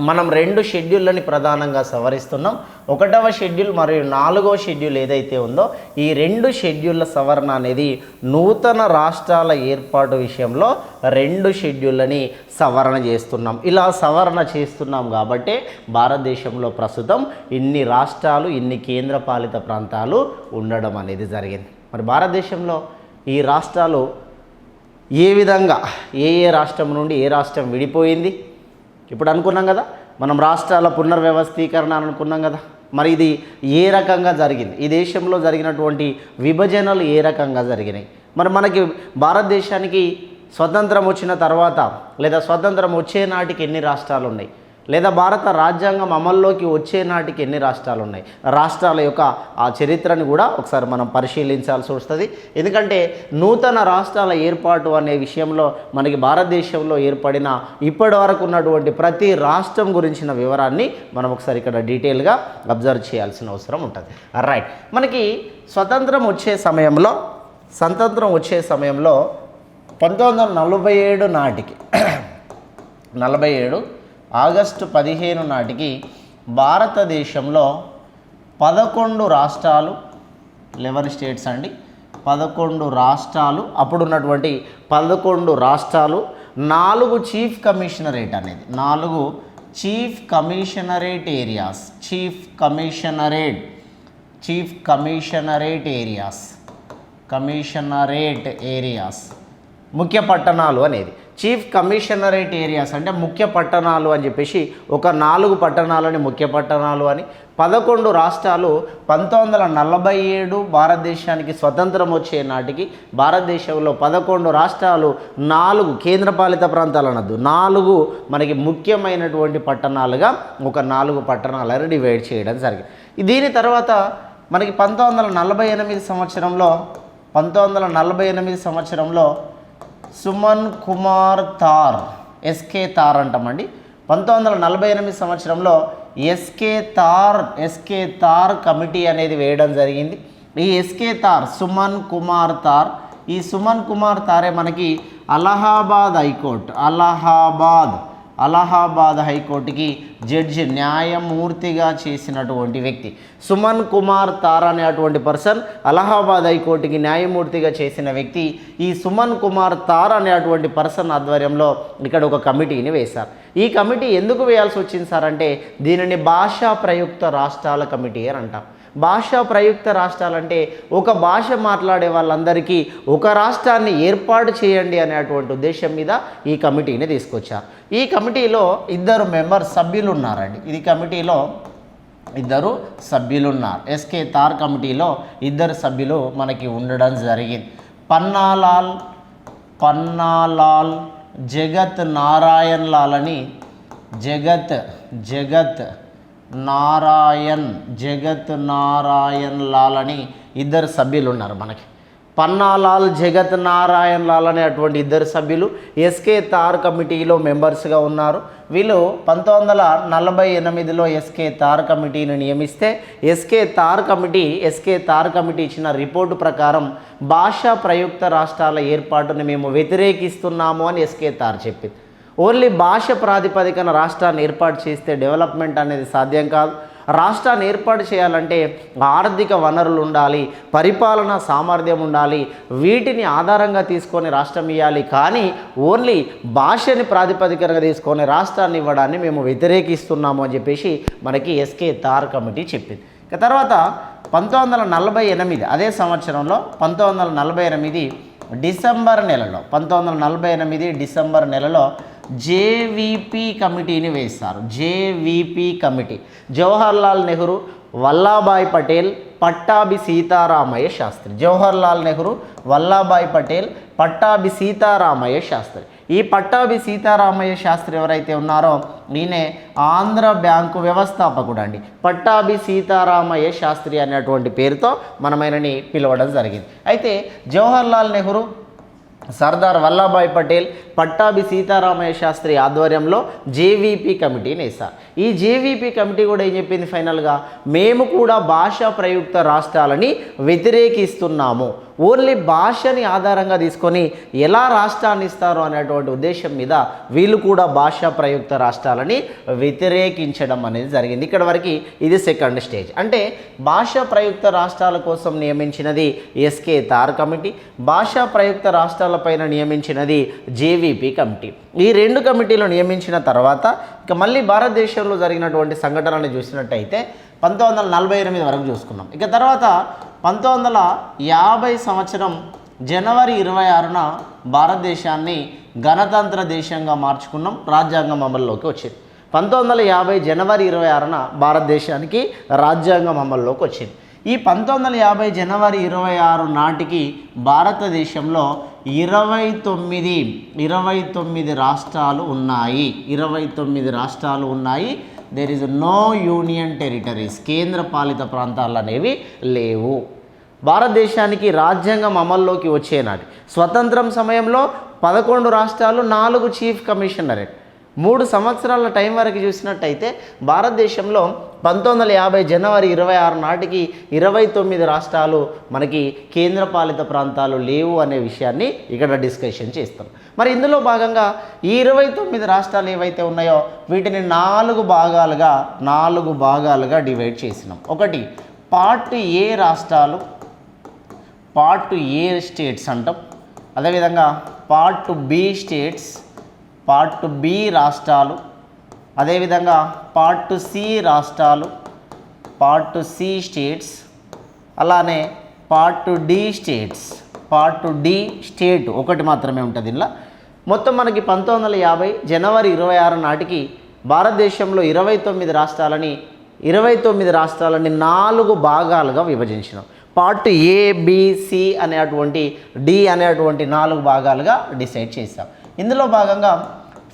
మనం 2 షెడ్యూళ్ళని ప్రధానంగా సవరిస్తున్నాం. 1వ షెడ్యూల్ మరియు 4వ షెడ్యూల్ ఏదైతే ఉందో ఈ 2 షెడ్యూళ్ళ సవరణ అనేది నూతన రాష్ట్రాల ఏర్పాటు విషయంలో 2 షెడ్యూళ్ళని సవరణ చేస్తున్నాం. ఇలా సవరణ చేస్తున్నాం కాబట్టి భారతదేశంలో ప్రస్తుతం ఇన్ని రాష్ట్రాలు, ఇన్ని కేంద్రపాలిత ప్రాంతాలు ఉండడం అనేది జరిగింది. మరి భారతదేశంలో ఈ రాష్ట్రాలు ఏ విధంగా ఏ రాష్ట్రం నుండి ఏ రాష్ట్రం విడిపోయింది ఇప్పుడు అనుకున్నాం కదా, మనం రాష్ట్రాల పునర్వ్యవస్థీకరణ అనుకున్నాం కదా. మరి ఇది ఏ రకంగా జరిగింది, ఈ దేశంలో జరిగినటువంటి విభజనలు ఏ రకంగా జరిగినాయి, మరి మనకి భారతదేశానికి స్వతంత్రం వచ్చిన తర్వాత లేదా స్వతంత్రం వచ్చే నాటికి ఎన్ని రాష్ట్రాలు ఉన్నాయి, లేదా భారత రాజ్యాంగం అమల్లోకి వచ్చే నాటికి ఎన్ని రాష్ట్రాలు ఉన్నాయి, రాష్ట్రాల యొక్క ఆ చరిత్రను కూడా ఒకసారి మనం పరిశీలించాల్సి వస్తుంది. ఎందుకంటే నూతన రాష్ట్రాల ఏర్పాటు అనే విషయంలో మనకి భారతదేశంలో ఏర్పడిన ఇప్పటి వరకు ఉన్నటువంటి ప్రతి రాష్ట్రం గురించిన వివరాన్ని మనం ఒకసారి ఇక్కడ డీటెయిల్గా అబ్జర్వ్ చేయాల్సిన అవసరం ఉంటుంది. రైట్, మనకి స్వతంత్రం వచ్చే సమయంలో 1947 నాటికి 47 ఆగస్టు 15 నాటికి భారతదేశంలో 11 రాష్ట్రాలు, 11 స్టేట్స్ అండి, 11 రాష్ట్రాలు, అప్పుడున్నటువంటి 11 రాష్ట్రాలు, 4 చీఫ్ కమిషనరేట్ అనేది 4 చీఫ్ కమిషనరేట్ ఏరియాస్ ముఖ్య పట్టణాలు అనేది. చీఫ్ కమిషనరేట్ ఏరియాస్ అంటే ముఖ్య పట్టణాలు అని చెప్పేసి ఒక 4 పట్టణాలని ముఖ్య పట్టణాలు అని, 11 రాష్ట్రాలు 1947 భారతదేశానికి స్వతంత్రం వచ్చే నాటికి భారతదేశంలో 11 రాష్ట్రాలు 4 కేంద్రపాలిత ప్రాంతాలు అనద్దు, 4 మనకి ముఖ్యమైనటువంటి పట్టణాలుగా ఒక 4 పట్టణాలను డివైడ్ చేయడం జరిగింది. దీని తర్వాత మనకి 1948 సంవత్సరంలో సుమన్ కుమార్ తార్, ఎస్కే తార్ అంటామండి, 1948 సంవత్సరంలో ఎస్కే తార్ కమిటీ అనేది వేయడం జరిగింది. ఈ ఎస్కే తార్, సుమన్ కుమార్ తార్, ఈ సుమన్ కుమార్ తారే మనకి అలహాబాద్ హైకోర్టుకి జడ్జి, న్యాయమూర్తిగా చేసినటువంటి వ్యక్తి. సుమన్ కుమార్ తార్ అనేటువంటి పర్సన్ అలహాబాద్ హైకోర్టుకి న్యాయమూర్తిగా చేసిన వ్యక్తి. ఈ సుమన్ కుమార్ తార్ అనేటువంటి పర్సన్ ఆధ్వర్యంలో ఇక్కడ ఒక కమిటీని వేశారు. ఈ కమిటీ ఎందుకు వేయాల్సి వచ్చింది సార్ అంటే దీనిని భాషా ప్రయుక్త రాష్ట్రాల కమిటీ అని అంటాం. భాషా ప్రయుక్త రాష్ట్రాలంటే ఒక భాష మాట్లాడే వాళ్ళందరికీ ఒక రాష్ట్రాన్ని ఏర్పాటు చేయండి అనేటువంటి ఉద్దేశం మీద ఈ కమిటీని తీసుకొచ్చారు. ఈ కమిటీలో ఇద్దరు సభ్యులు ఉన్నారండి. ఇది కమిటీలో ఇద్దరు సభ్యులు ఉన్నారు. ఎస్కే తార్ కమిటీలో ఇద్దరు సభ్యులు మనకి ఉండడం జరిగింది. పన్నాలాల్ జగత్ నారాయణ్ లాల్ అని జగత్ నారాయణ్ లాల్ అని ఇద్దరు సభ్యులు ఉన్నారు మనకి. పన్నాలాల్ జగత్ నారాయణ్ లాల్ అనేటువంటి ఇద్దరు సభ్యులు ఎస్కే తార్ కమిటీలో మెంబర్స్గా ఉన్నారు. వీళ్ళు 1948లో ఎస్కే తార్ కమిటీని నియమిస్తే ఎస్కే తార్ కమిటీ ఇచ్చిన రిపోర్టు ప్రకారం భాషా ప్రయుక్త రాష్ట్రాల ఏర్పాటుని మేము వ్యతిరేకిస్తున్నాము అని ఎస్కే తార్ చెప్పింది. ఓన్లీ భాష ప్రాతిపదికన రాష్ట్రాన్ని ఏర్పాటు చేస్తే డెవలప్మెంట్ అనేది సాధ్యం కాదు. రాష్ట్రాన్ని ఏర్పాటు చేయాలంటే ఆర్థిక వనరులు ఉండాలి, పరిపాలనా సామర్థ్యం ఉండాలి, వీటిని ఆధారంగా తీసుకొని రాష్ట్రం ఇవ్వాలి. కానీ ఓన్లీ భాషని ప్రాతిపదికగా తీసుకొని రాష్ట్రాన్ని ఇవ్వడాన్ని మేము వ్యతిరేకిస్తున్నాము అని చెప్పేసి మనకి ఎస్కే తార్ కమిటీ చెప్పింది. ఇక తర్వాత 1948 అదే సంవత్సరంలో 1948 డిసెంబర్ నెలలో జేవీపీ కమిటీని వేస్తారు. JVP committee Jawaharlal Nehru, Vallabhbhai Patel, Pattabhi Sitaramayya Shastri. జవహర్లాల్ నెహ్రూ, వల్లాభాయ్ పటేల్, పట్టాభి సీతారామయ్య శాస్త్రి. ఈ పట్టాభి సీతారామయ్య శాస్త్రి ఎవరైతే ఉన్నారో ఈయనే ఆంధ్ర బ్యాంకు వ్యవస్థాపకుడు అండి. పట్టాభి సీతారామయ్య శాస్త్రి అనేటువంటి పేరుతో మనమైనని పిలవడం జరిగింది. అయితే జవహర్లాల్ నెహ్రూ, సర్దార్ వల్లభాయ్ పటేల్, పట్టాభి సీతారామయ్య శాస్త్రి ఆధ్వర్యంలో జేవీపీ కమిటీని వేశారు. ఈ జేవీపీ కమిటీ కూడా ఏం చెప్పింది ఫైనల్గా, మేము కూడా భాషా ప్రయుక్త రాష్ట్రాలని వ్యతిరేకిస్తున్నాము, ఓన్లీ భాషని ఆధారంగా తీసుకొని ఎలా రాష్ట్రాన్ని ఇస్తారో అనేటువంటి ఉద్దేశం మీద వీళ్ళు కూడా భాషా ప్రయుక్త రాష్ట్రాలని వ్యతిరేకించడం అనేది జరిగింది. ఇక్కడ వరకు ఇది సెకండ్ స్టేజ్. అంటే భాషా ప్రయుక్త రాష్ట్రాల కోసం నియమించినది ఎస్కే తార్ కమిటీ, భాషా ప్రయుక్త రాష్ట్రాలపైన నియమించినది జేవీపీ కమిటీ. ఈ రెండు కమిటీలు నియమించిన తర్వాత ఇక మళ్ళీ భారతదేశంలో జరిగినటువంటి సంఘటనలు చూసినట్టయితే 1948 వరకు చూసుకున్నాం. ఇక తర్వాత 1950 సంవత్సరం జనవరి 26న భారతదేశాన్ని గణతంత్ర దేశంగా మార్చుకున్నాం. రాజ్యాంగం అమల్లోకి వచ్చింది. 1950 జనవరి 26న భారతదేశానికి రాజ్యాంగం అమల్లోకి వచ్చింది. ఈ 1950 జనవరి 26 నాటికి భారతదేశంలో 29 రాష్ట్రాలు ఉన్నాయి. 29 రాష్ట్రాలు ఉన్నాయి. There is no union territories, కేంద్ర పాలిత ప్రాంతాలు అనేవి లేవు. భారతదేశానికి రాజ్యాంగం అమల్లోకి వచ్చేనాటి స్వతంత్రం సమయంలో 11 రాష్ట్రాలు, 4 చీఫ్ కమిషనరేట్. 3 సంవత్సరాల టైం వరకు చూసినట్టయితే భారతదేశంలో 1950 జనవరి 26 నాటికి 29 రాష్ట్రాలు మనకి కేంద్రపాలిత ప్రాంతాలు లేవు అనే విషయాన్ని ఇక్కడ డిస్కషన్ చేస్తాం. మరి ఇందులో భాగంగా ఈ 29 రాష్ట్రాలు ఏవైతే ఉన్నాయో వీటిని 4 భాగాలుగా డివైడ్ చేసినాం. ఒకటి పార్ట్ ఏ రాష్ట్రాలు, పార్ట్ ఏ స్టేట్స్ అంటాం. అదేవిధంగా part B states, part B రాష్ట్రాలు, అదేవిధంగా పార్ట్ సి రాష్ట్రాలు, పార్ట్ సి స్టేట్స్, అలానే part D states. Part D state ఒకటి మాత్రమే ఉంటుంది ఇలా. మొత్తం మనకి 1950 జనవరి 26 నాటికి భారతదేశంలో 29 రాష్ట్రాలని 4 భాగాలుగా విభజించినాం. పార్ట్ ఏ, బి, సి అనేటువంటి డి అనేటువంటి 4 భాగాలుగా డిసైడ్ చేశాం. ఇందులో భాగంగా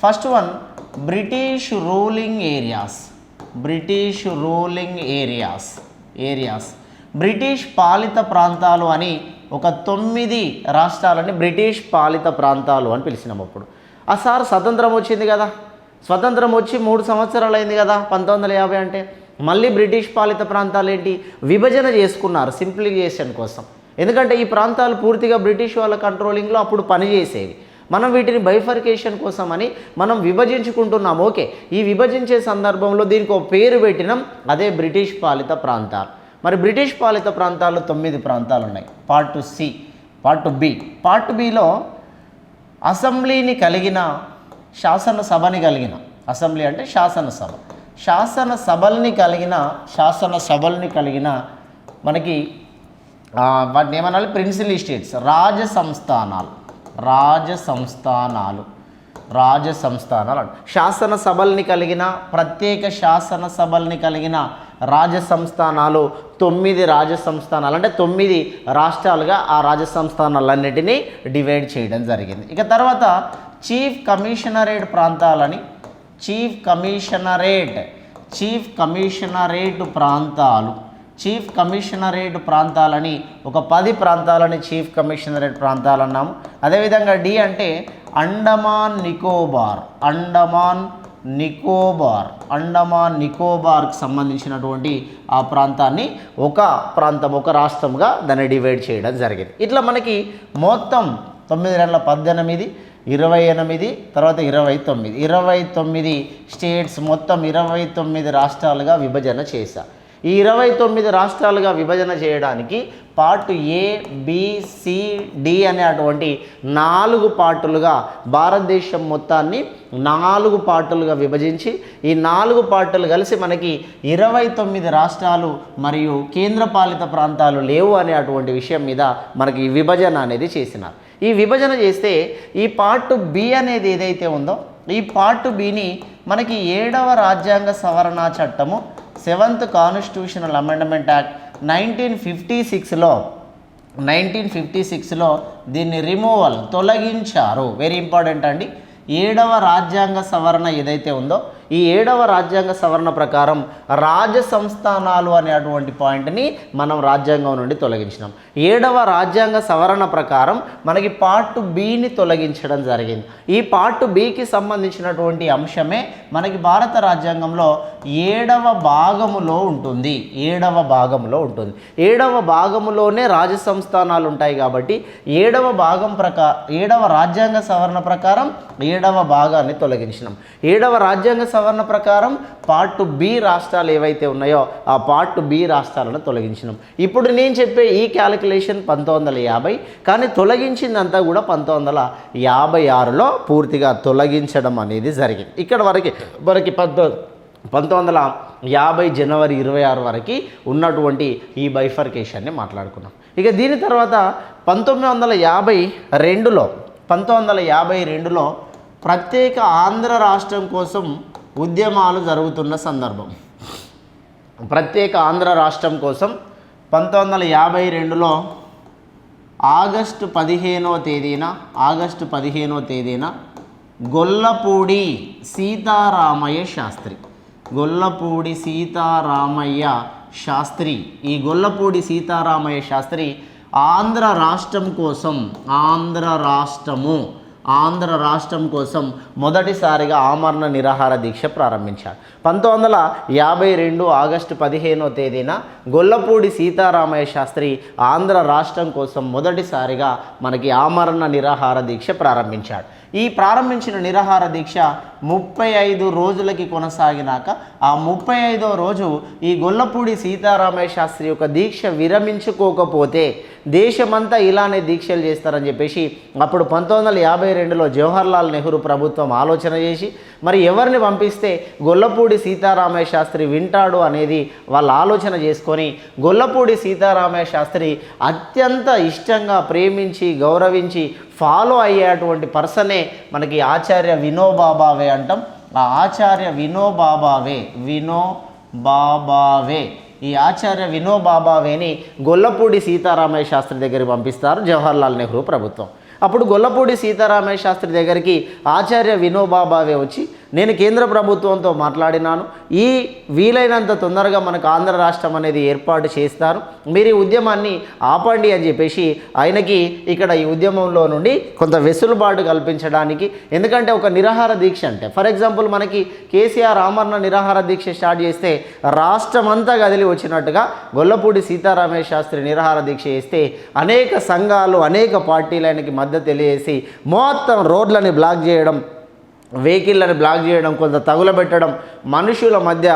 first one British ruling areas, British పాలిత ప్రాంతాలు అని ఒక 9 రాష్ట్రాలని బ్రిటిష్ పాలిత ప్రాంతాలు అని పిలిచినాం. అప్పుడు సార్ స్వతంత్రం వచ్చింది కదా, స్వతంత్రం వచ్చి 3 సంవత్సరాలు అయింది కదా 1950 అంటే, మళ్ళీ బ్రిటిష్ పాలిత ప్రాంతాలు ఏంటి విభజన చేసుకున్నారు సింప్లిఫికేషన్ కోసం. ఎందుకంటే ఈ ప్రాంతాలు పూర్తిగా బ్రిటిష్ వాళ్ళ కంట్రోలింగ్లో అప్పుడు పనిచేసేవి. మనం వీటిని బైఫర్కేషన్ కోసం అని మనం విభజించుకుంటున్నాం. ఓకే, ఈ విభజించే సందర్భంలో దీనికి ఒక పేరు పెట్టినాం, అదే బ్రిటిష్ పాలిత ప్రాంతాలు. మరి బ్రిటిష్ పాలిత ప్రాంతాలు 9 ప్రాంతాలు ఉన్నాయి. Part C, part B. Part బిలో అసెంబ్లీని కలిగిన, శాసనసభని కలిగిన, అసెంబ్లీ అంటే శాసనసభ, శాసనసభల్ని కలిగిన మనకి వాటిని ఏమనాలి, ప్రిన్సిపల్ స్టేట్స్, రాజసంస్థానాలు శాసనసభల్ని కలిగిన, ప్రత్యేక శాసనసభల్ని కలిగిన రాజసంస్థానాలు 9 రాజసంస్థానాలు, అంటే 9 రాష్ట్రాలుగా ఆ రాజసంస్థానాలన్నిటినీ డివైడ్ చేయడం జరిగింది. ఇక తర్వాత చీఫ్ కమిషనరేట్ ప్రాంతాలని, చీఫ్ కమిషనరేట్ ప్రాంతాలని ఒక 10 ప్రాంతాలని చీఫ్ కమిషనరేట్ ప్రాంతాలు అన్నాము. అదేవిధంగా డి అంటే అండమాన్ నికోబార్కి సంబంధించినటువంటి ఆ ప్రాంతాన్ని ఒక రాష్ట్రంగా దాన్ని డివైడ్ చేయడం జరిగింది. ఇట్లా మనకి మొత్తం 9 18 28 తర్వాత 29 స్టేట్స్, మొత్తం 29 రాష్ట్రాలుగా విభజన చేశారు. ఈ 29 రాష్ట్రాలుగా విభజన చేయడానికి part A, B, C, D అనే అటువంటి 4 పార్టులుగా భారతదేశం మొత్తాన్ని 4 పార్టులుగా విభజించి ఈ 4 పార్టులు కలిసి మనకి 29 రాష్ట్రాలు మరియు కేంద్రపాలిత ప్రాంతాలు లేవు అనే అటువంటి విషయం మీద మనకి ఈ విభజన అనేది చేసినారు. ఈ విభజన చేస్తే ఈ పార్ట్ బి అనేది ఏదైతే ఉందో ఈ పార్ట్ బిని మనకి 7వ రాజ్యాంగ సవరణ చట్టము 7th కాన్స్టిట్యూషనల్ అమెండ్మెంట్ యాక్ట్ 1956లో దీన్ని తొలగించారు. వెరీ ఇంపార్టెంట్ అండి. 7వ రాజ్యాంగ సవరణ ఏదైతే ఉందో ఈ 7వ రాజ్యాంగ సవరణ ప్రకారం రాజసంస్థానాలు అనేటువంటి పాయింట్ని మనం రాజ్యాంగం నుండి తొలగించినాం. 7వ రాజ్యాంగ సవరణ ప్రకారం మనకి పార్ట్ బిని తొలగించడం జరిగింది. ఈ పార్ట్ బికి సంబంధించినటువంటి అంశమే మనకి భారత రాజ్యాంగంలో 7వ భాగములో ఉంటుంది. 7వ భాగములోనే రాజసంస్థానాలు ఉంటాయి కాబట్టి 7వ రాజ్యాంగ సవరణ ప్రకారం 7వ భాగాన్ని తొలగించినాం. 7వ రాజ్యాంగ సవరణ ప్రకారం పార్ట్ బి రాష్ట్రాలు ఏవైతే ఉన్నాయో ఆ పార్ట్ బి రాష్ట్రాలను తొలగించినాం. ఇప్పుడు నేను చెప్పే ఈ క్యాలిక్యులేషన్ 1950, కానీ తొలగించిందంతా కూడా 1956లో పూర్తిగా తొలగించడం అనేది జరిగింది. ఇక్కడ వరకు 1950 జనవరి 26 వరకు ఉన్నటువంటి ఈ బైఫర్కేషన్ని మాట్లాడుకున్నాం. ఇక దీని తర్వాత 1952లో ప్రత్యేక ఆంధ్ర రాష్ట్రం కోసం ఉద్యమాలు జరుగుతున్న సందర్భం. ప్రత్యేక ఆంధ్ర రాష్ట్రం కోసం 1952లో ఆగస్టు 15వ తేదీన గొల్లపూడి సీతారామయ్య శాస్త్రి ఈ గొల్లపూడి సీతారామయ్య శాస్త్రి ఆంధ్ర రాష్ట్రం కోసం మొదటిసారిగా ఆమరణ నిరాహార దీక్ష ప్రారంభించారు. 1952 ఆగస్టు 15వ తేదీన గొల్లపూడి సీతారామయ్య శాస్త్రి ఆంధ్ర రాష్ట్రం కోసం మొదటిసారిగా మనకి ఆమరణ నిరాహార దీక్ష ప్రారంభించాడు. ఈ ప్రారంభించిన నిరాహార దీక్ష 35 రోజులకి కొనసాగినాక ఆ 35వ రోజు ఈ గొల్లపూడి సీతారామయ్య శాస్త్రి యొక్క దీక్ష విరమించుకోకపోతే దేశమంతా ఇలానే దీక్షలు చేస్తారని చెప్పేసి అప్పుడు 1952లో జవహర్లాల్ నెహ్రూ ప్రభుత్వం ఆలోచన చేసి మరి ఎవరిని పంపిస్తే గొల్లపూడి సీతారామయ్య శాస్త్రి వింటాడు అనేది వాళ్ళు ఆలోచన చేసుకొని గొల్లపూడి సీతారామయ్య శాస్త్రి అత్యంత ఇష్టంగా ప్రేమించి గౌరవించి ఫాలో అయ్యేటువంటి పర్సనే మనకి ఆచార్య వినోబా భావే అంటాం. ఆ ఆచార్య వినోబా భావే ఈ ఆచార్య వినోబా భావేని గొల్లపూడి సీతారామయ్య శాస్త్రి దగ్గరికి పంపిస్తారు జవహర్లాల్ నెహ్రూ ప్రభుత్వం. అప్పుడు గొల్లపూడి సీతారామయ్య శాస్త్రి దగ్గరికి ఆచార్య వినోబా భావే వచ్చి నేను కేంద్ర ప్రభుత్వంతో మాట్లాడినాను, ఈ వీలైనంత తొందరగా మనకు ఆంధ్ర రాష్ట్రం అనేది ఏర్పాటు చేస్తారు, మీరు ఈ ఉద్యమాన్ని ఆపండి అని చెప్పేసి ఆయనకి ఇక్కడ ఈ ఉద్యమంలో నుండి కొంత వెసులుబాటు కల్పించడానికి, ఎందుకంటే ఒక నిరాహార దీక్ష అంటే ఫర్ ఎగ్జాంపుల్ మనకి కేసీఆర్ ఆమరణ నిరాహార దీక్ష స్టార్ట్ చేస్తే రాష్ట్రం అంతా కదిలి వచ్చినట్టుగా గొల్లపూడి సీతారామయ్య శాస్త్రి నిరాహార దీక్ష చేస్తే అనేక సంఘాలు అనేక పార్టీలు ఆయనకి మద్దతు తెలియజేసి మొత్తం రోడ్లని బ్లాక్ చేయడం, వెహికల్ని బ్లాక్ చేయడం, కొంత తగులబెట్టడం, మనుషుల మధ్య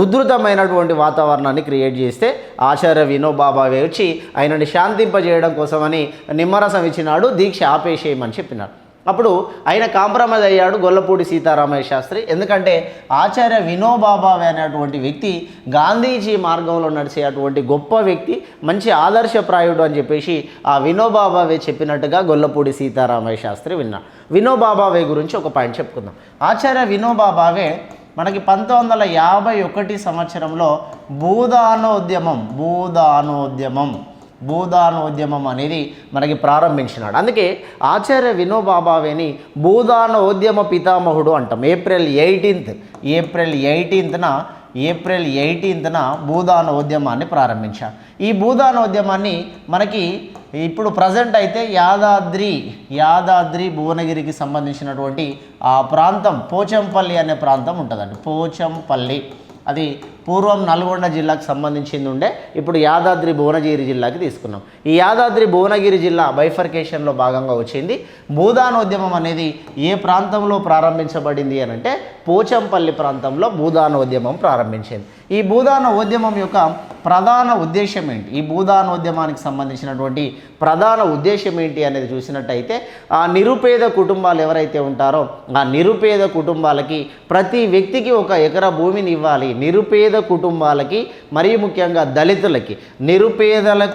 ఉధృతమైనటువంటి వాతావరణాన్ని క్రియేట్ చేస్తే ఆచార్య వినోబా భావే వచ్చి ఆయనని శాంతింపజేయడం కోసమని నిమ్మరసం ఇచ్చినాడు, దీక్ష ఆపేసేయమని చెప్పినాడు. అప్పుడు ఆయన కాంప్రమైజ్ అయ్యాడు గొల్లపూడి సీతారామయ్య శాస్త్రి. ఎందుకంటే ఆచార్య వినోబా భావే అనేటువంటి వ్యక్తి గాంధీజీ మార్గంలో నడిచేటువంటి గొప్ప వ్యక్తి, మంచి ఆదర్శప్రాయుడు అని చెప్పేసి ఆ వినోబా భావే చెప్పినట్టుగా గొల్లపూడి సీతారామయ్య శాస్త్రి విన్నాడు. వినోబా భావే గురించి ఒక పాయింట్ చెప్పుకుందాం. ఆచార్య వినోబా భావే మనకి 1951 సంవత్సరంలో భూదానోద్యమం అనేది మనకి ప్రారంభించినాడు. అందుకే ఆచార్య వినోబా భావేని భూదానోద్యమ పితామహుడు అంటాం. ఏప్రిల్ 18న భూదానోద్యమాన్ని ప్రారంభించాడు. ఈ భూదానోద్యమాన్ని మనకి ఇప్పుడు ప్రజెంట్ అయితే యాదాద్రి భువనగిరికి సంబంధించినటువంటి ఆ ప్రాంతం పోచంపల్లి అనే ప్రాంతం ఉంటుందండి. పోచంపల్లి అది పూర్వం నల్గొండ జిల్లాకు సంబంధించింది ఉండే, ఇప్పుడు యాదాద్రి భువనగిరి జిల్లాకి తీసుకున్నాం. ఈ యాదాద్రి భువనగిరి జిల్లా బైఫర్కేషన్లో భాగంగా వచ్చింది. భూదానోద్యమం అనేది ఏ ప్రాంతంలో ప్రారంభించబడింది అని అంటే పోచంపల్లి ప్రాంతంలో భూదానోద్యమం ప్రారంభించింది. ఈ భూదానోద్యమం యొక్క ప్రధాన ఉద్దేశం ఏంటి, ఈ భూదానోద్యమానికి సంబంధించినటువంటి ప్రధాన ఉద్దేశం ఏంటి అనేది చూసినట్టయితే ఆ నిరుపేద కుటుంబాలు ఎవరైతే ఉంటారో ఆ నిరుపేద కుటుంబాలకి ప్రతి వ్యక్తికి 1 ఎకరా భూమిని ఇవ్వాలి. నిరుపేద కుటుంబాలకి మరియు ముఖ్యంగా దళితులకి, నిరుపేదలు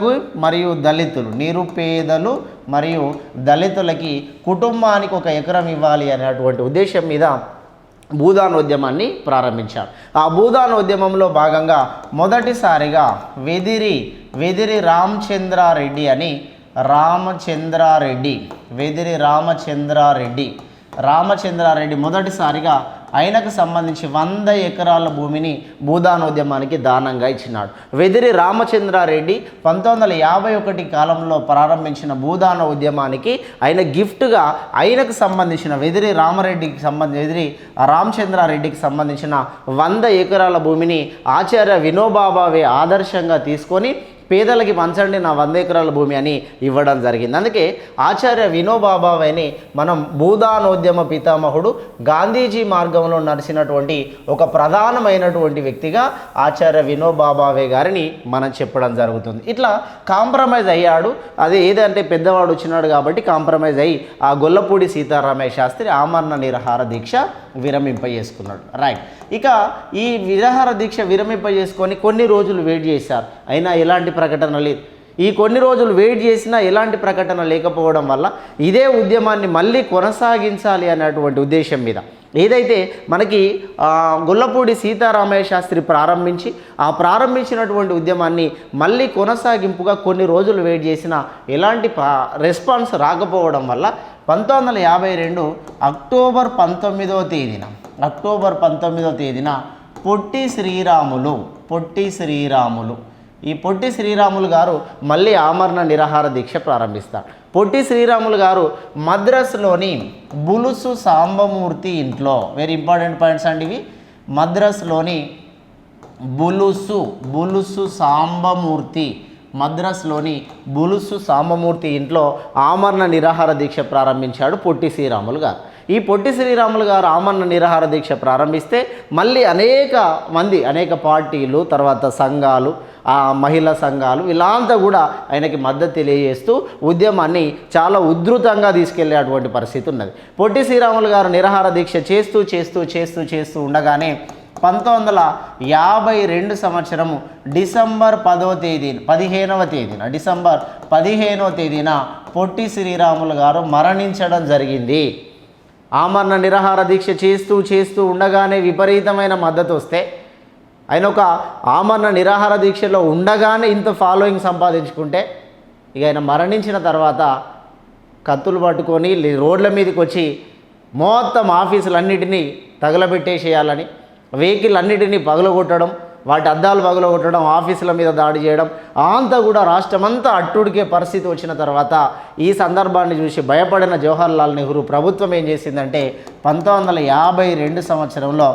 మరియు దళితులకి కుటుంబానికి 1 ఎకరం ఇవ్వాలి అనేటువంటి ఉద్దేశం మీద భూదానోద్యమాన్ని ప్రారంభించారు. ఆ భూదానోద్యమంలో భాగంగా మొదటిసారిగా వెదిరి రామచంద్రారెడ్డి మొదటిసారిగా ఆయనకు సంబంధించి 100 ఎకరాల భూమిని భూదానోద్యమానికి దానంగా ఇచ్చినాడు. వెదిరి రామచంద్రారెడ్డి 1951 కాలంలో ప్రారంభించిన భూదాన ఉద్యమానికి ఆయన గిఫ్ట్గా ఆయనకు సంబంధించిన వెదిరి రామచంద్రారెడ్డికి సంబంధించిన 100 ఎకరాల భూమిని ఆచార్య వినోబా భావే ఆదర్శంగా తీసుకొని పేదలకి పంచండి నా 100 ఎకరాల భూమి అని ఇవ్వడం జరిగింది. అందుకే ఆచార్య వినోబా భావేని మనం భూదానోద్యమ పితామహుడు, గాంధీజీ మార్గంలో నడిచినటువంటి ఒక ప్రధానమైనటువంటి వ్యక్తిగా ఆచార్య వినోబా భావే గారిని మనం చెప్పడం జరుగుతుంది. ఇట్లా కాంప్రమైజ్ అయ్యాడు. అది ఏదంటే పెద్దవాడు వచ్చినాడు కాబట్టి కాంప్రమైజ్ అయ్యి ఆ గొల్లపూడి సీతారామయ్య శాస్త్రి ఆమరణ నిరాహార దీక్ష విరమింపజేసుకున్నాడు. రైట్. ఇక ఈ నిరాహార దీక్ష విరమింపజేసుకొని కొన్ని రోజులు వెయిట్ చేశారు, అయినా ఎలాంటి ప్రకటన లేదు. ఈ కొన్ని రోజులు వెయిట్ చేసినా ఎలాంటి ప్రకటన లేకపోవడం వల్ల ఇదే ఉద్యమాన్ని మళ్ళీ కొనసాగించాలి అనేటువంటి ఉద్దేశం మీద ఏదైతే మనకి గొల్లపూడి సీతారామయ్య శాస్త్రి ప్రారంభించినటువంటి ఉద్యమాన్ని మళ్ళీ కొనసాగింపుగా కొన్ని రోజులు వెయిట్ చేసినా ఎలాంటి రెస్పాన్స్ రాకపోవడం వల్ల 1952 అక్టోబర్ 19వ తేదీన పొట్టి శ్రీరాములు గారు మళ్ళీ ఆమరణ నిరాహార దీక్ష ప్రారంభిస్తారు. పొట్టి శ్రీరాములు గారు మద్రాసులోని బులుసు సాంబమూర్తి ఇంట్లో, వెరీ ఇంపార్టెంట్ పాయింట్స్ అండి ఇవి, మద్రాసులోని బులుసు సాంబమూర్తి ఇంట్లో ఆమరణ నిరాహార దీక్ష ప్రారంభించాడు పొట్టి శ్రీరాములు గారు. ఈ పొట్టి శ్రీరాములు గారు ఆమరణ నిరాహార దీక్ష ప్రారంభిస్తే మళ్ళీ అనేక పార్టీలు, తర్వాత సంఘాలు, మహిళా సంఘాలు వీళ్ళంతా కూడా ఆయనకి మద్దతు తెలియజేస్తూ ఉద్యమాన్ని చాలా ఉధృతంగా తీసుకెళ్లేటువంటి పరిస్థితి ఉన్నది. పొట్టి శ్రీరాములు గారు నిరాహార దీక్ష చేస్తూ ఉండగానే 1952 సంవత్సరము డిసెంబర్ 15వ తేదీన పొట్టి శ్రీరాములు గారు మరణించడం జరిగింది. ఆమరణ నిరాహార దీక్ష చేస్తూ ఉండగానే విపరీతమైన మద్దతు వస్తే ఆయన ఒక ఆమరణ నిరాహార దీక్షలో ఉండగానే ఇంత ఫాలోయింగ్ సంపాదించుకుంటే ఇక ఆయన మరణించిన తర్వాత కత్తులు పట్టుకొని రోడ్ల మీదకి వచ్చి మొత్తం ఆఫీసులన్నిటినీ తగలబెట్టేసేయాలని, వెహికల్ అన్నిటినీ పగలగొట్టడం, వాటి అద్దాలు పగలగొట్టడం, ఆఫీసుల మీద దాడి చేయడం అంతా కూడా రాష్ట్రమంతా అట్టుడికే పరిస్థితి వచ్చిన తర్వాత ఈ సందర్భాన్ని చూసి భయపడిన జవహర్లాల్ నెహ్రూ ప్రభుత్వం ఏం చేసిందంటే 1952 సంవత్సరంలో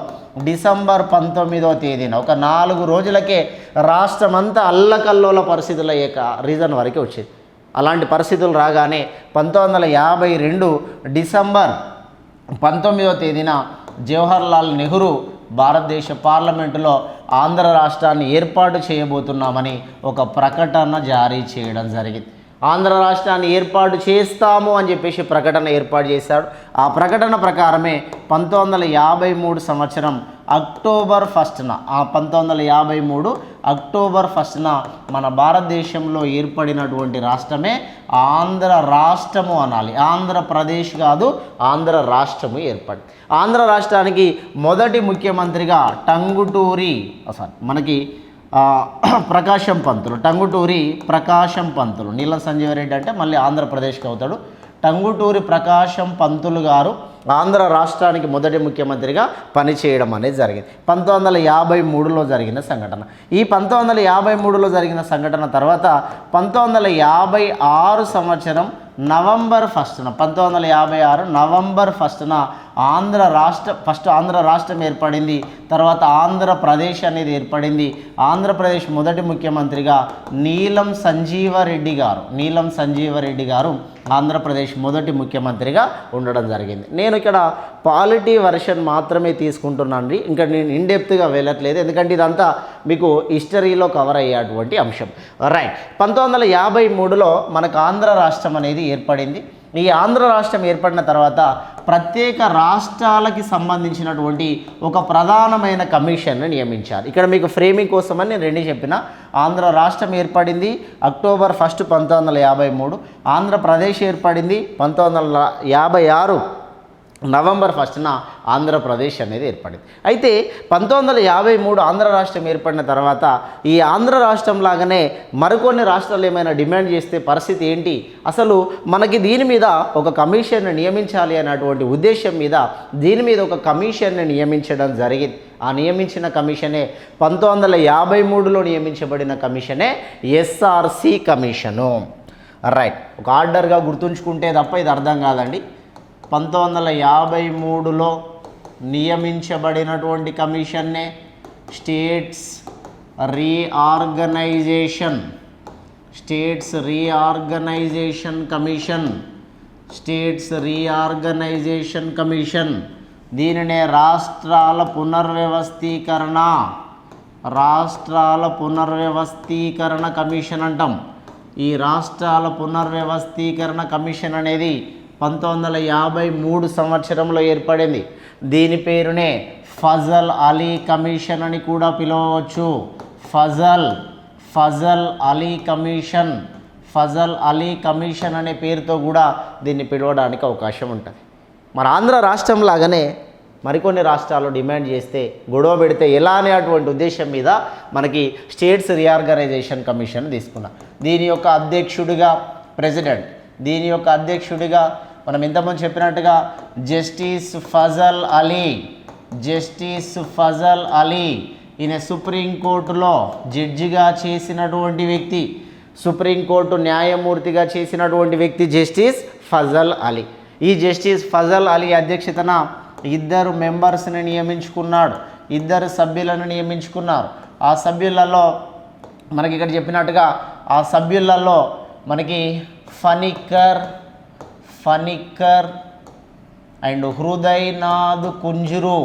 డిసెంబర్ 19వ తేదీన ఒక 4 రోజులకే రాష్ట్రమంతా అల్లకల్లోల పరిస్థితుల రీజన్ వరకు వచ్చింది. అలాంటి పరిస్థితులు రాగానే 1952 డిసెంబర్ 19వ తేదీన జవహర్లాల్ నెహ్రూ భారతదేశ పార్లమెంటులో ఆంధ్ర రాష్ట్రాన్ని ఏర్పాటు చేయబోతున్నామని ఒక ప్రకటన జారీ చేయడం జరిగింది. ఆంధ్ర రాష్ట్రాన్ని ఏర్పాటు చేస్తాము అని చెప్పేసి ప్రకటన ఏర్పాటు చేశాడు. ఆ ప్రకటన ప్రకారమే 1953 సంవత్సరం అక్టోబర్ 1న 1953 అక్టోబర్ 1న మన భారతదేశంలో ఏర్పడినటువంటి రాష్ట్రమే ఆంధ్ర రాష్ట్రము అనాలి. ఆంధ్రప్రదేశ్ కాదు, ఆంధ్ర రాష్ట్రము ఏర్పడి. ఆంధ్ర రాష్ట్రానికి మొదటి ముఖ్యమంత్రిగా ప్రకాశం పంతులు, టంగుటూరి ప్రకాశం పంతులు. నీలం సంజీవరెడ్డి అంటే మళ్ళీ ఆంధ్రప్రదేశ్కి అవుతాడు. టంగుటూరి ప్రకాశం పంతులు గారు ఆంధ్ర రాష్ట్రానికి మొదటి ముఖ్యమంత్రిగా పనిచేయడం అనేది జరిగింది. 1953లో జరిగిన సంఘటన. ఈ 1953లో జరిగిన సంఘటన తర్వాత 1956 సంవత్సరం నవంబర్ 1న 1956 నవంబర్ 1న ఆంధ్ర రాష్ట్రం ఏర్పడింది. తర్వాత ఆంధ్రప్రదేశ్ అనేది ఏర్పడింది. ఆంధ్రప్రదేశ్ మొదటి ముఖ్యమంత్రిగా నీలం సంజీవరెడ్డి గారు ఆంధ్రప్రదేశ్ మొదటి ముఖ్యమంత్రిగా ఉండడం జరిగింది. నేను ఇక్కడ పాలిటీ వర్షన్ మాత్రమే తీసుకుంటున్నాను, ఇంకా నేను ఇన్డెప్త్గా వెళ్ళట్లేదు, ఎందుకంటే ఇదంతా మీకు హిస్టరీలో కవర్ అయ్యేటువంటి అంశం. రైట్. 1953లో మనకు ఆంధ్ర రాష్ట్రం అనేది ఏర్పడింది. ఈ ఆంధ్ర రాష్ట్రం ఏర్పడిన తర్వాత ప్రత్యేక రాష్ట్రాలకి సంబంధించినటువంటి ఒక ప్రధానమైన కమిషన్ను నియమించారు. ఇక్కడ మీకు ఫ్రేమింగ్ కోసమని నేను రెండు చెప్పిన. ఆంధ్ర రాష్ట్రం ఏర్పడింది అక్టోబర్ 1, 1953. ఆంధ్రప్రదేశ్ ఏర్పడింది 1956 నవంబర్ 1న ఆంధ్రప్రదేశ్ అనేది ఏర్పడింది. అయితే 1953 ఆంధ్ర రాష్ట్రం ఏర్పడిన తర్వాత ఈ ఆంధ్ర రాష్ట్రం లాగానే మరికొన్ని రాష్ట్రాలు ఏమైనా డిమాండ్ చేస్తే పరిస్థితి ఏంటి, అసలు మనకి దీని మీద ఒక కమిషన్ని నియమించాలి అనేటువంటి ఉద్దేశం మీద దీని మీద ఒక కమిషన్ని నియమించడం జరిగింది. ఆ నియమించిన కమిషనే 1953లో నియమించబడిన కమిషనే ఎస్ఆర్సి కమిషను. రైట్. ఒక ఆర్డర్గా గుర్తుంచుకుంటే తప్ప ఇది అర్థం కాదండి. 1953లో నియమించబడినటువంటి కమిషన్నే స్టేట్స్ రీఆర్గనైజేషన్ కమిషన్. దీనినే రాష్ట్రాల పునర్వ్యవస్థీకరణ కమిషన్ అంటాం. ఈ రాష్ట్రాల పునర్వ్యవస్థీకరణ కమిషన్ అనేది 1953 సంవత్సరంలో ఏర్పడింది. దీని పేరునే ఫజల్ అలీ కమిషన్ అని కూడా పిలవవచ్చు. ఫజల్ అలీ కమిషన్ అనే పేరుతో కూడా దీన్ని పిలవడానికి అవకాశం ఉంటుంది. మన ఆంధ్ర రాష్ట్రం లాగానే మరికొన్ని రాష్ట్రాలు డిమాండ్ చేస్తే గొడవ పెడితే ఎలా అనేటువంటి ఉద్దేశం మీద మనకి స్టేట్స్ రీఆర్గనైజేషన్ కమిషన్ తీసుకున్నాం. దీని యొక్క అధ్యక్షుడిగా మనం ఇంతకుముందు చెప్పినట్టుగా జస్టిస్ ఫజల్ అలీ ఈయన సుప్రీంకోర్టులో జడ్జిగా చేసినటువంటి వ్యక్తి, సుప్రీంకోర్టు న్యాయమూర్తిగా చేసినటువంటి వ్యక్తి జస్టిస్ ఫజల్ అలీ. ఈ జస్టిస్ ఫజల్ అలీ అధ్యక్షతన 2 మెంబర్స్ని నియమించుకున్నాడు, 2 సభ్యులను నియమించుకున్నారు. ఆ సభ్యులలో మనకి ఇక్కడ చెప్పినట్టుగా ఆ సభ్యులలో మనకి ఫణిక్కర్ అండ్ హృదయనాథ్ కుంజురు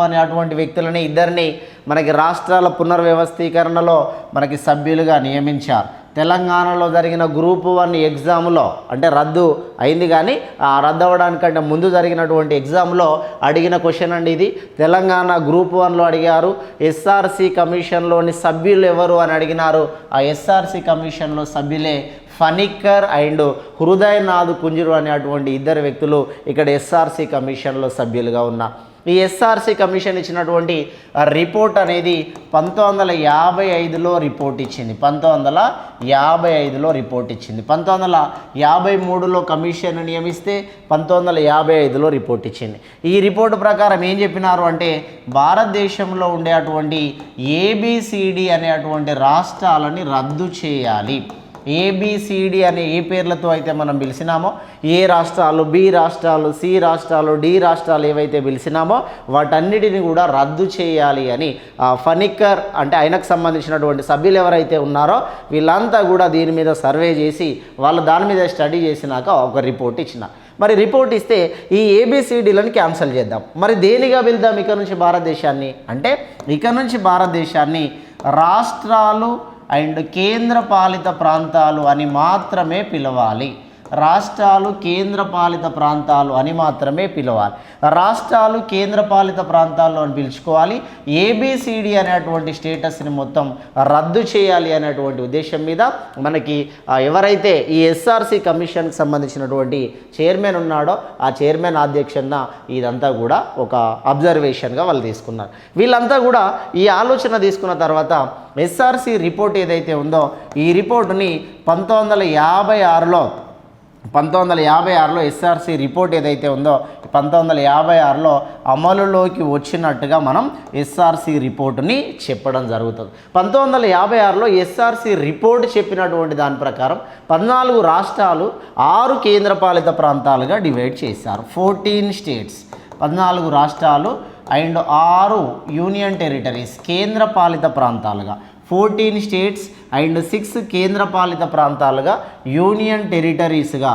అనేటువంటి వ్యక్తులని 2 మనకి రాష్ట్రాల పునర్వ్యవస్థీకరణలో మనకి సభ్యులుగా నియమించారు. తెలంగాణలో జరిగిన గ్రూప్ 1 ఎగ్జామ్లో అంటే రద్దు అయింది, కానీ ఆ రద్దు అవ్వడానికంటే ముందు జరిగినటువంటి ఎగ్జామ్లో అడిగిన క్వశ్చన్ అండి ఇది. తెలంగాణ గ్రూప్ 1లో అడిగారు, ఎస్ఆర్సి కమిషన్లోని సభ్యులు ఎవరు అని అడిగినారు. ఆ ఎస్ఆర్సి కమిషన్లో సభ్యులే ఫణిక్కర్ అండ్ హృదయనాథ్ కుంజురు అనేటువంటి 2 వ్యక్తులు ఇక్కడ ఎస్ఆర్సి కమిషన్లో సభ్యులుగా ఉన్నారు. ఈ ఎస్ఆర్సి కమిషన్ ఇచ్చినటువంటి రిపోర్ట్ అనేది 1955లో రిపోర్ట్ ఇచ్చింది. 1953లో కమిషన్ నియమిస్తే 1955లో రిపోర్ట్ ఇచ్చింది. ఈ రిపోర్టు ప్రకారం ఏం చెప్పినారు అంటే భారతదేశంలో ఉండేటువంటి ఏబిసిడి అనేటువంటి రాష్ట్రాలని రద్దు చేయాలి. ఏబిసిడి అనే ఏ పేర్లతో అయితే మనం పిలిచినామో, ఏ రాష్ట్రాలు, బి రాష్ట్రాలు, సి రాష్ట్రాలు, డి రాష్ట్రాలు ఏవైతే పిలిచినామో వాటన్నిటిని కూడా రద్దు చేయాలి అని ఫణిక్కర్ అంటే ఆయనకు సంబంధించినటువంటి సభ్యులు ఎవరైతే ఉన్నారో వీళ్ళంతా కూడా దీని మీద సర్వే చేసి వాళ్ళు దాని మీద స్టడీ చేసినాక ఒక రిపోర్ట్ ఇచ్చిన. మరి రిపోర్ట్ ఇస్తే ఈ ఏబిసిడీలను క్యాన్సిల్ చేద్దాం. మరి దేనిగా వెళ్దాం ఇక నుంచి భారతదేశాన్ని అంటే ఇక నుంచి భారతదేశాన్ని రాష్ట్రాలు అండ్ కేంద్రపాలిత ప్రాంతాలు అని మాత్రమే పిలవాలి. రాష్ట్రాలు కేంద్రపాలిత ప్రాంతాలు అని మాత్రమే పిలవాలి. రాష్ట్రాలు కేంద్రపాలిత ప్రాంతాలు అని పిలుచుకోవాలి. ఏబిసిడి అనేటువంటి స్టేటస్ని మొత్తం రద్దు చేయాలి అనేటువంటి ఉద్దేశం మీద మనకి ఎవరైతే ఈ ఎస్ఆర్సి కమిషన్కి సంబంధించినటువంటి చైర్మన్ ఉన్నాడో ఆ చైర్మన్ అధ్యక్షన ఇదంతా కూడా ఒక అబ్జర్వేషన్గా వాళ్ళు తీసుకున్నారు. వీళ్ళంతా కూడా ఈ ఆలోచన తీసుకున్న తర్వాత ఎస్ఆర్సి రిపోర్ట్ ఏదైతే ఉందో ఈ రిపోర్టుని 1956లో ఎస్ఆర్సి రిపోర్ట్ ఏదైతే ఉందో 1956లో అమలులోకి వచ్చినట్టుగా మనం ఎస్ఆర్సి రిపోర్టుని చెప్పడం జరుగుతుంది. 1956లో ఎస్ఆర్సి రిపోర్ట్ చెప్పినటువంటి దాని ప్రకారం 14 రాష్ట్రాలు 6 కేంద్రపాలిత ప్రాంతాలుగా డివైడ్ చేశారు. 14 స్టేట్స్, 14 రాష్ట్రాలు అండ్ 6 యూనియన్ టెరిటరీస్ కేంద్రపాలిత ప్రాంతాలుగా, 14 స్టేట్స్ అండ్ 6 కేంద్రపాలిత ప్రాంతాలుగా యూనియన్ టెరిటరీస్గా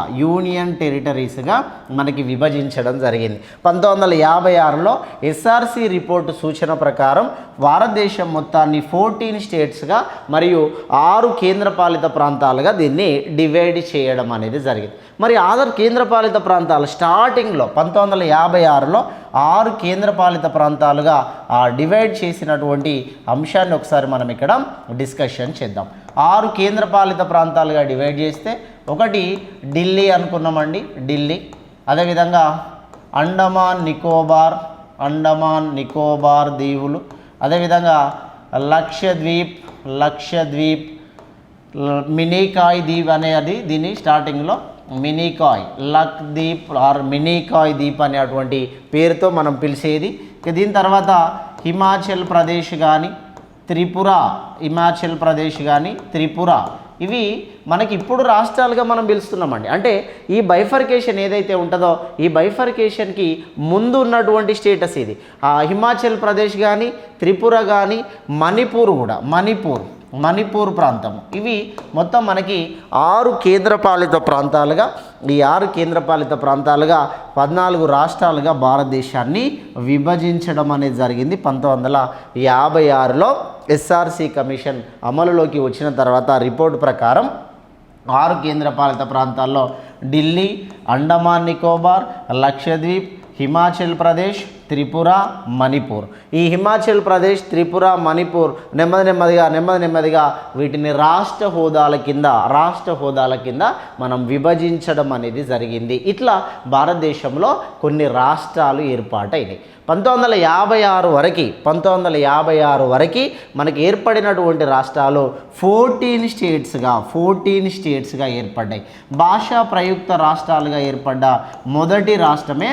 మనకి విభజించడం జరిగింది. 1956లో ఎస్ఆర్సి రిపోర్టు సూచన ప్రకారం భారతదేశం మొత్తాన్ని 14 స్టేట్స్గా మరియు 6 కేంద్రపాలిత ప్రాంతాలుగా దీన్ని డివైడ్ చేయడం అనేది జరిగింది. మరి ఆధార్ కేంద్రపాలిత ప్రాంతాలు స్టార్టింగ్లో 1956లో 6 కేంద్రపాలిత ప్రాంతాలుగా డివైడ్ చేసినటువంటి అంశాన్ని ఒకసారి మనం ఇక్కడ డిస్కషన్ చేద్దాం. 6 కేంద్రపాలిత ప్రాంతాలుగా డివైడ్ చేస్తే ఒకటి ఢిల్లీ అనుకున్నామండి, ఢిల్లీ. అదేవిధంగా అండమాన్ నికోబార్ దీవులు, అదేవిధంగా లక్షద్వీప్, మినీకాయ్ దీప్ అనేది దీన్ని స్టార్టింగ్లో లక్షద్వీప్ ఆర్ మినీకాయ్ దీప్ అనేటువంటి పేరుతో మనం పిలిచేది. దీని తర్వాత హిమాచల్ ప్రదేశ్ కానీ త్రిపుర ఇవి మనకి ఇప్పుడు రాష్ట్రాలుగా మనం పిలుస్తున్నామండి. అంటే ఈ బైఫర్కేషన్ ఏదైతే ఉంటుందో ఈ బైఫర్కేషన్కి ముందు ఉన్నటువంటి స్టేటస్ ఇది. హిమాచల్ ప్రదేశ్ కానీ త్రిపుర కానీ మణిపూర్ ప్రాంతము ఇవి మొత్తం మనకి 6 కేంద్రపాలిత ప్రాంతాలుగా 14 రాష్ట్రాలుగా భారతదేశాన్ని విభజించడం అనేది జరిగింది. 1956లో ఎస్ఆర్సి కమిషన్ అమలులోకి వచ్చిన తర్వాత రిపోర్ట్ ప్రకారం 6 కేంద్రపాలిత ప్రాంతాల్లో ఢిల్లీ, అండమాన్ నికోబార్, లక్షద్వీప్, హిమాచల్ ప్రదేశ్, త్రిపుర, మణిపూర్. ఈ హిమాచల్ ప్రదేశ్, త్రిపుర, మణిపూర్ నెమ్మదిగా వీటిని రాష్ట్ర హోదాల కింద మనం విభజించడం అనేది జరిగింది. ఇట్లా భారతదేశంలో కొన్ని రాష్ట్రాలు ఏర్పాటైనాయి. 1956 వరకు మనకి ఏర్పడినటువంటి రాష్ట్రాలు 14 స్టేట్స్గా ఏర్పడ్డాయి. భాషా ప్రయుక్త రాష్ట్రాలుగా ఏర్పడ్డ మొదటి రాష్ట్రమే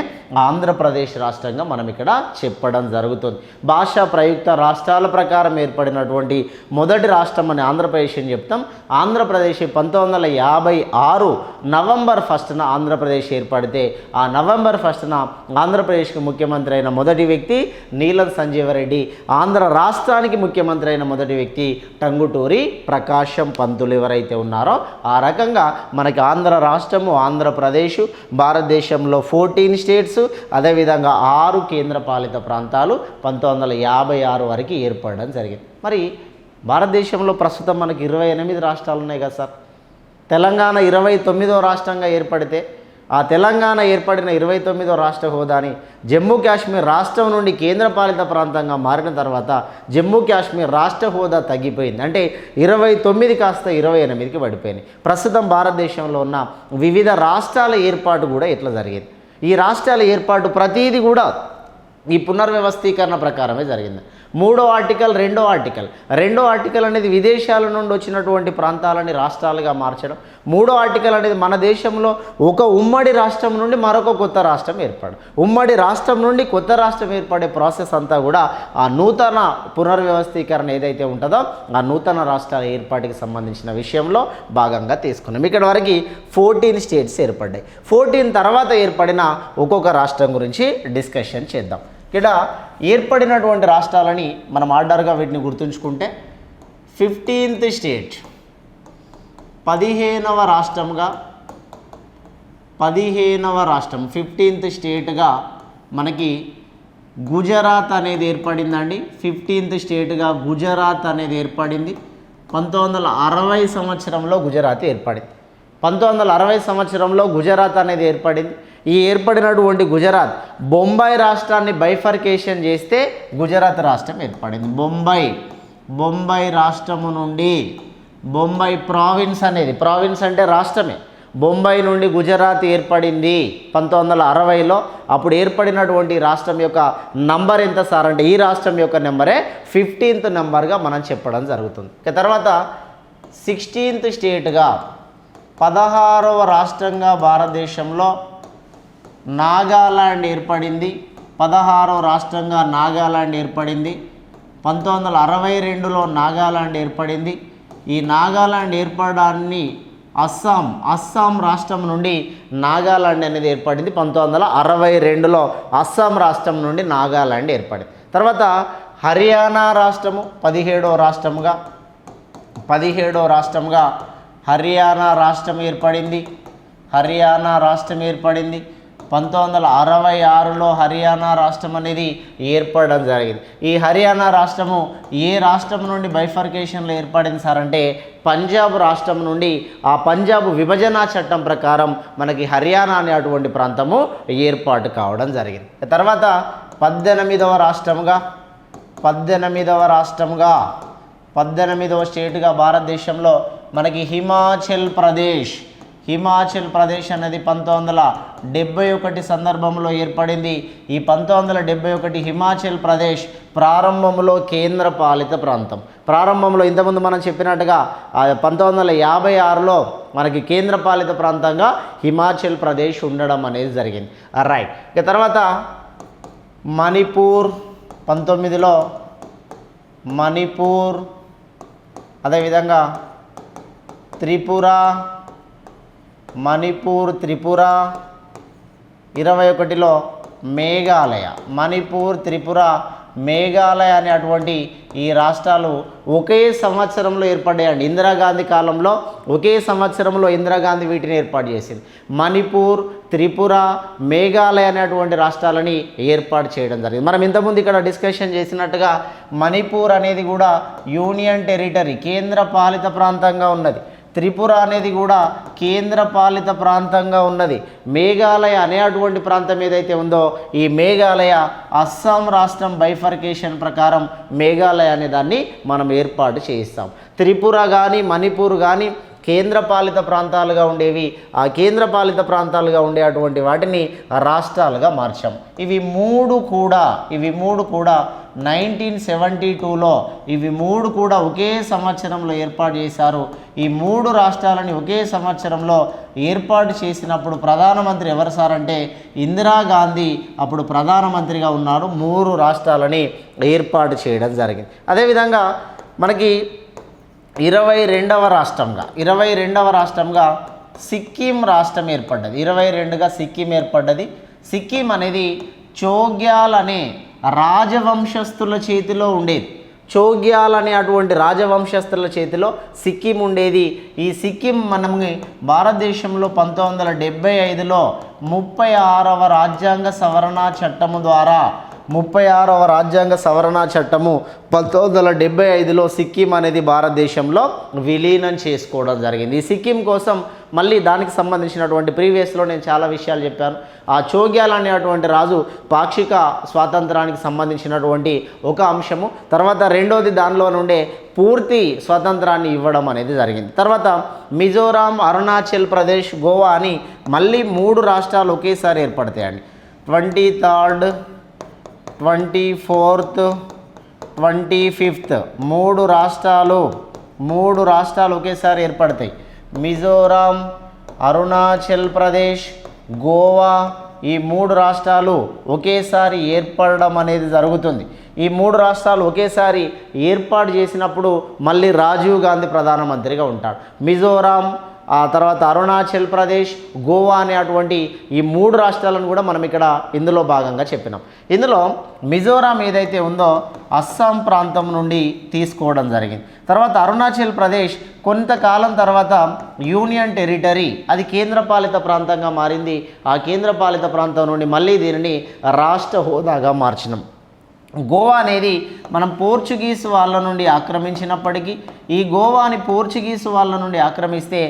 ఆంధ్రప్రదేశ్ రాష్ట్రంగా మనం ఇక్కడ చెప్పడం జరుగుతుంది. భాషా ప్రయుక్త రాష్ట్రాల ప్రకారం ఏర్పడినటువంటి మొదటి రాష్ట్రం అని ఆంధ్రప్రదేశ్ అని చెప్తాం. ఆంధ్రప్రదేశ్ 1956 నవంబర్ 1న ఆంధ్రప్రదేశ్ ఏర్పడితే ఆ నవంబర్ 1న ఆంధ్రప్రదేశ్కి ముఖ్యమంత్రి అయిన మొదటి వ్యక్తి నీలం సంజీవరెడ్డి, ఆంధ్ర రాష్ట్రానికి ముఖ్యమంత్రి అయిన మొదటి వ్యక్తి టంగుటూరి ప్రకాశం పంతులు ఎవరైతే ఉన్నారో ఆ రకంగా మనకి ఆంధ్ర రాష్ట్రము, ఆంధ్రప్రదేశ్, భారతదేశంలో 14 స్టేట్స్, అదేవిధంగా 6 కేంద్రపాలిత ప్రాంతాలు 1956 వరకు ఏర్పడడం జరిగింది. మరి భారతదేశంలో ప్రస్తుతం మనకి 28 రాష్ట్రాలు ఉన్నాయి కదా సార్. తెలంగాణ 29వ రాష్ట్రంగా ఏర్పడితే ఆ తెలంగాణ ఏర్పడిన 29వ రాష్ట్ర హోదాని జమ్మూ కాశ్మీర్ రాష్ట్రం నుండి కేంద్రపాలిత ప్రాంతంగా మారిన తర్వాత జమ్మూ కాశ్మీర్ రాష్ట్ర హోదా తగ్గిపోయింది. అంటే 29 కాస్త 28కి పడిపోయింది. ప్రస్తుతం భారతదేశంలో ఉన్న వివిధ రాష్ట్రాల ఏర్పాటు కూడా ఎట్లా జరిగింది? ఈ రాష్ట్రాల ఏర్పాటు ప్రతీది కూడా ఈ పునర్వ్యవస్థీకరణ ప్రకారమే జరిగింది. 3వ ఆర్టికల్ 2వ ఆర్టికల్ అనేది విదేశాల నుండి వచ్చినటువంటి ప్రాంతాలని రాష్ట్రాలుగా మార్చడం. 3వ ఆర్టికల్ అనేది మన దేశంలో ఒక ఉమ్మడి రాష్ట్రం నుండి మరొక కొత్త రాష్ట్రం ఏర్పడడం. ఉమ్మడి రాష్ట్రం నుండి కొత్త రాష్ట్రం ఏర్పడే ప్రాసెస్ అంతా కూడా ఆ నూతన పునర్వ్యవస్థీకరణ ఏదైతే ఉంటుందో ఆ నూతన రాష్ట్రాల ఏర్పాటుకి సంబంధించిన విషయంలో భాగంగా తీసుకున్నాం. ఇక్కడ వరకు 14 స్టేట్స్ ఏర్పడ్డాయి. 14 తర్వాత ఏర్పడిన ఒక్కొక్క రాష్ట్రం గురించి డిస్కషన్ చేద్దాం. ఇక్కడ ఏర్పడినటువంటి రాష్ట్రాలని మనం ఆర్డర్గా వీటిని గుర్తుంచుకుంటే 15th స్టేట్ 15వ రాష్ట్రంగా 15వ రాష్ట్రం 15th స్టేట్గా మనకి గుజరాత్ అనేది ఏర్పడిందండి. 15th స్టేట్గా గుజరాత్ అనేది ఏర్పడింది. 1960 సంవత్సరంలో గుజరాత్ ఏర్పడింది. 1960 సంవత్సరంలో గుజరాత్ అనేది ఏర్పడింది. ఈ ఏర్పడినటువంటి గుజరాత్ బొంబాయి రాష్ట్రాన్ని బైఫర్కేషన్ చేస్తే గుజరాత్ రాష్ట్రం ఏర్పడింది. బొంబాయి రాష్ట్రము నుండి బొంబాయి ప్రావిన్స్ అనేది, ప్రావిన్స్ అంటే రాష్ట్రమే, బొంబాయి నుండి గుజరాత్ ఏర్పడింది 1960లో. అప్పుడు ఏర్పడినటువంటి రాష్ట్రం యొక్క నంబర్ ఎంత సార్ అంటే ఈ రాష్ట్రం యొక్క నెంబరే 15th నెంబర్గా మనం చెప్పడం జరుగుతుంది. ఇక తర్వాత 16th స్టేట్గా 16వ రాష్ట్రంగా భారతదేశంలో నాగాలాండ్ ఏర్పడింది. 16వ రాష్ట్రంగా నాగాలాండ్ ఏర్పడింది. 1962లో నాగాలాండ్ ఏర్పడింది. ఈ నాగాలాండ్ ఏర్పడడాన్ని అస్సాం రాష్ట్రం నుండి నాగాలాండ్ అనేది ఏర్పడింది. 1962లో అస్సాం రాష్ట్రం నుండి నాగాలాండ్ ఏర్పడింది. తర్వాత హర్యానా రాష్ట్రము 17వ రాష్ట్రంగా హర్యానా రాష్ట్రం ఏర్పడింది. 1966లో హర్యానా రాష్ట్రం అనేది ఏర్పడడం జరిగింది. ఈ హర్యానా రాష్ట్రము ఏ రాష్ట్రం నుండి బైఫర్కేషన్లో ఏర్పడింది సార్ అంటే పంజాబ్ రాష్ట్రం నుండి. ఆ పంజాబ్ విభజన చట్టం ప్రకారం మనకి హర్యానా అనే అటువంటి ప్రాంతము ఏర్పాటు కావడం జరిగింది. తర్వాత 18వ స్టేట్గా భారతదేశంలో మనకి హిమాచల్ ప్రదేశ్ అనేది 1971 సందర్భంలో ఏర్పడింది. ఈ 1971 హిమాచల్ ప్రదేశ్ ప్రారంభంలో కేంద్రపాలిత ప్రాంతం. ప్రారంభంలో ఇంతకుముందు మనం చెప్పినట్టుగా 1956లో మనకి కేంద్రపాలిత ప్రాంతంగా హిమాచల్ ప్రదేశ్ ఉండడం అనేది జరిగింది. రైట్. ఇక తర్వాత మణిపూర్ 19లో అదేవిధంగా త్రిపుర 21లో మేఘాలయ అనేటువంటి ఈ రాష్ట్రాలు ఒకే సంవత్సరంలో ఏర్పడ్డాయండి. ఇందిరాగాంధీ కాలంలో ఒకే సంవత్సరంలో ఇందిరాగాంధీ వీటిని ఏర్పాటు చేసింది. మణిపూర్, త్రిపుర, మేఘాలయ అనేటువంటి రాష్ట్రాలని ఏర్పాటు చేయడం జరిగింది. మనం ఇంతకుముందు ఇక్కడ డిస్కషన్ చేసినట్టుగా మణిపూర్ అనేది కూడా యూనియన్ టెరిటరీ, కేంద్రపాలిత ప్రాంతంగా ఉన్నది. త్రిపుర అనేది కూడా కేంద్రపాలిత ప్రాంతంగా ఉన్నది. మేఘాలయ అనే అటువంటి ప్రాంతం ఏదైతే ఉందో ఈ మేఘాలయ అస్సాం రాష్ట్రం బైఫర్కేషన్ ప్రకారం మేఘాలయ అనే దాన్ని మనం ఏర్పాటు చేయిస్తాం. త్రిపుర కానీ మణిపూర్ కానీ కేంద్రపాలిత ప్రాంతాలుగా ఉండేవి. ఆ కేంద్రపాలిత ప్రాంతాలుగా ఉండే అటువంటి వాటిని రాష్ట్రాలుగా మార్చాం. ఇవి మూడు కూడా 1972లో ఇవి మూడు కూడా ఒకే సంవత్సరంలో ఏర్పాటు చేశారు. ఈ మూడు రాష్ట్రాలని ఒకే సంవత్సరంలో ఏర్పాటు చేసినప్పుడు ప్రధానమంత్రి ఎవరు సార్ అంటే ఇందిరాగాంధీ అప్పుడు ప్రధానమంత్రిగా ఉన్నారు. 3 రాష్ట్రాలని ఏర్పాటు చేయడం జరిగింది. అదేవిధంగా మనకి 22వ రాష్ట్రంగా సిక్కిం రాష్ట్రం ఏర్పడ్డది. 22గా సిక్కిం ఏర్పడ్డది. సిక్కిం అనేది చోగ్యాల్ అనే రాజవంశస్థుల చేతిలో ఉండేది. చోగ్యాల్ అనే అటువంటి రాజవంశస్థుల చేతిలో సిక్కిం ఉండేది. ఈ సిక్కిం మనకి భారతదేశంలో 1975లో 36వ రాజ్యాంగ సవరణ చట్టము ద్వారా 36వ రాజ్యాంగ సవరణ చట్టము 1975లో సిక్కిం అనేది భారతదేశంలో విలీనం చేసుకోవడం జరిగింది. ఈ సిక్కిం కోసం మళ్ళీ దానికి సంబంధించినటువంటి ప్రీవియస్లో నేను చాలా విషయాలు చెప్పాను. ఆ చోగ్యాల్ అనేటువంటి రాజు పాక్షిక స్వాతంత్రానికి సంబంధించినటువంటి ఒక అంశము. తర్వాత రెండోది దానిలో నుండే పూర్తి స్వాతంత్రాన్ని ఇవ్వడం అనేది జరిగింది. తర్వాత మిజోరాం, అరుణాచల్ ప్రదేశ్, గోవా అని మళ్ళీ 3 రాష్ట్రాలు ఒకేసారి ఏర్పడతాయండి. 23rd, 24th, 25th 3 రాష్ట్రాలు ఒకేసారి ఏర్పడతాయి. మిజోరాం, అరుణాచల్ ప్రదేశ్, గోవా ఈ 3 రాష్ట్రాలు ఒకేసారి ఏర్పడడం అనేది జరుగుతుంది. ఈ 3 రాష్ట్రాలు ఒకేసారి ఏర్పాటు చేసినప్పుడు మళ్ళీ రాజీవ్ గాంధీ ప్రధానమంత్రిగా ఉంటాడు. మిజోరాం, ఆ తర్వాత అరుణాచల్ ప్రదేశ్, గోవా అనే అటువంటి ఈ 3 రాష్ట్రాలను కూడా మనం ఇక్కడ ఇందులో భాగంగా చెప్పినాం. ఇందులో మిజోరాం ఏదైతే ఉందో అస్సాం ప్రాంతం నుండి తీసుకోవడం జరిగింది. తర్వాత అరుణాచల్ ప్రదేశ్ కొంతకాలం తర్వాత యూనియన్ టెరిటరీ, అది కేంద్రపాలిత ప్రాంతంగా మారింది. ఆ కేంద్రపాలిత ప్రాంతం నుండి మళ్ళీ దీనిని రాష్ట్ర హోదాగా మార్చినాం. గోవా అనేది మనం పోర్చుగీస్ వాళ్ళ నుండి ఆక్రమించినప్పటికీ ఈ గోవాని పోర్చుగీస్ వాళ్ళ నుండి ఆక్రమిస్తే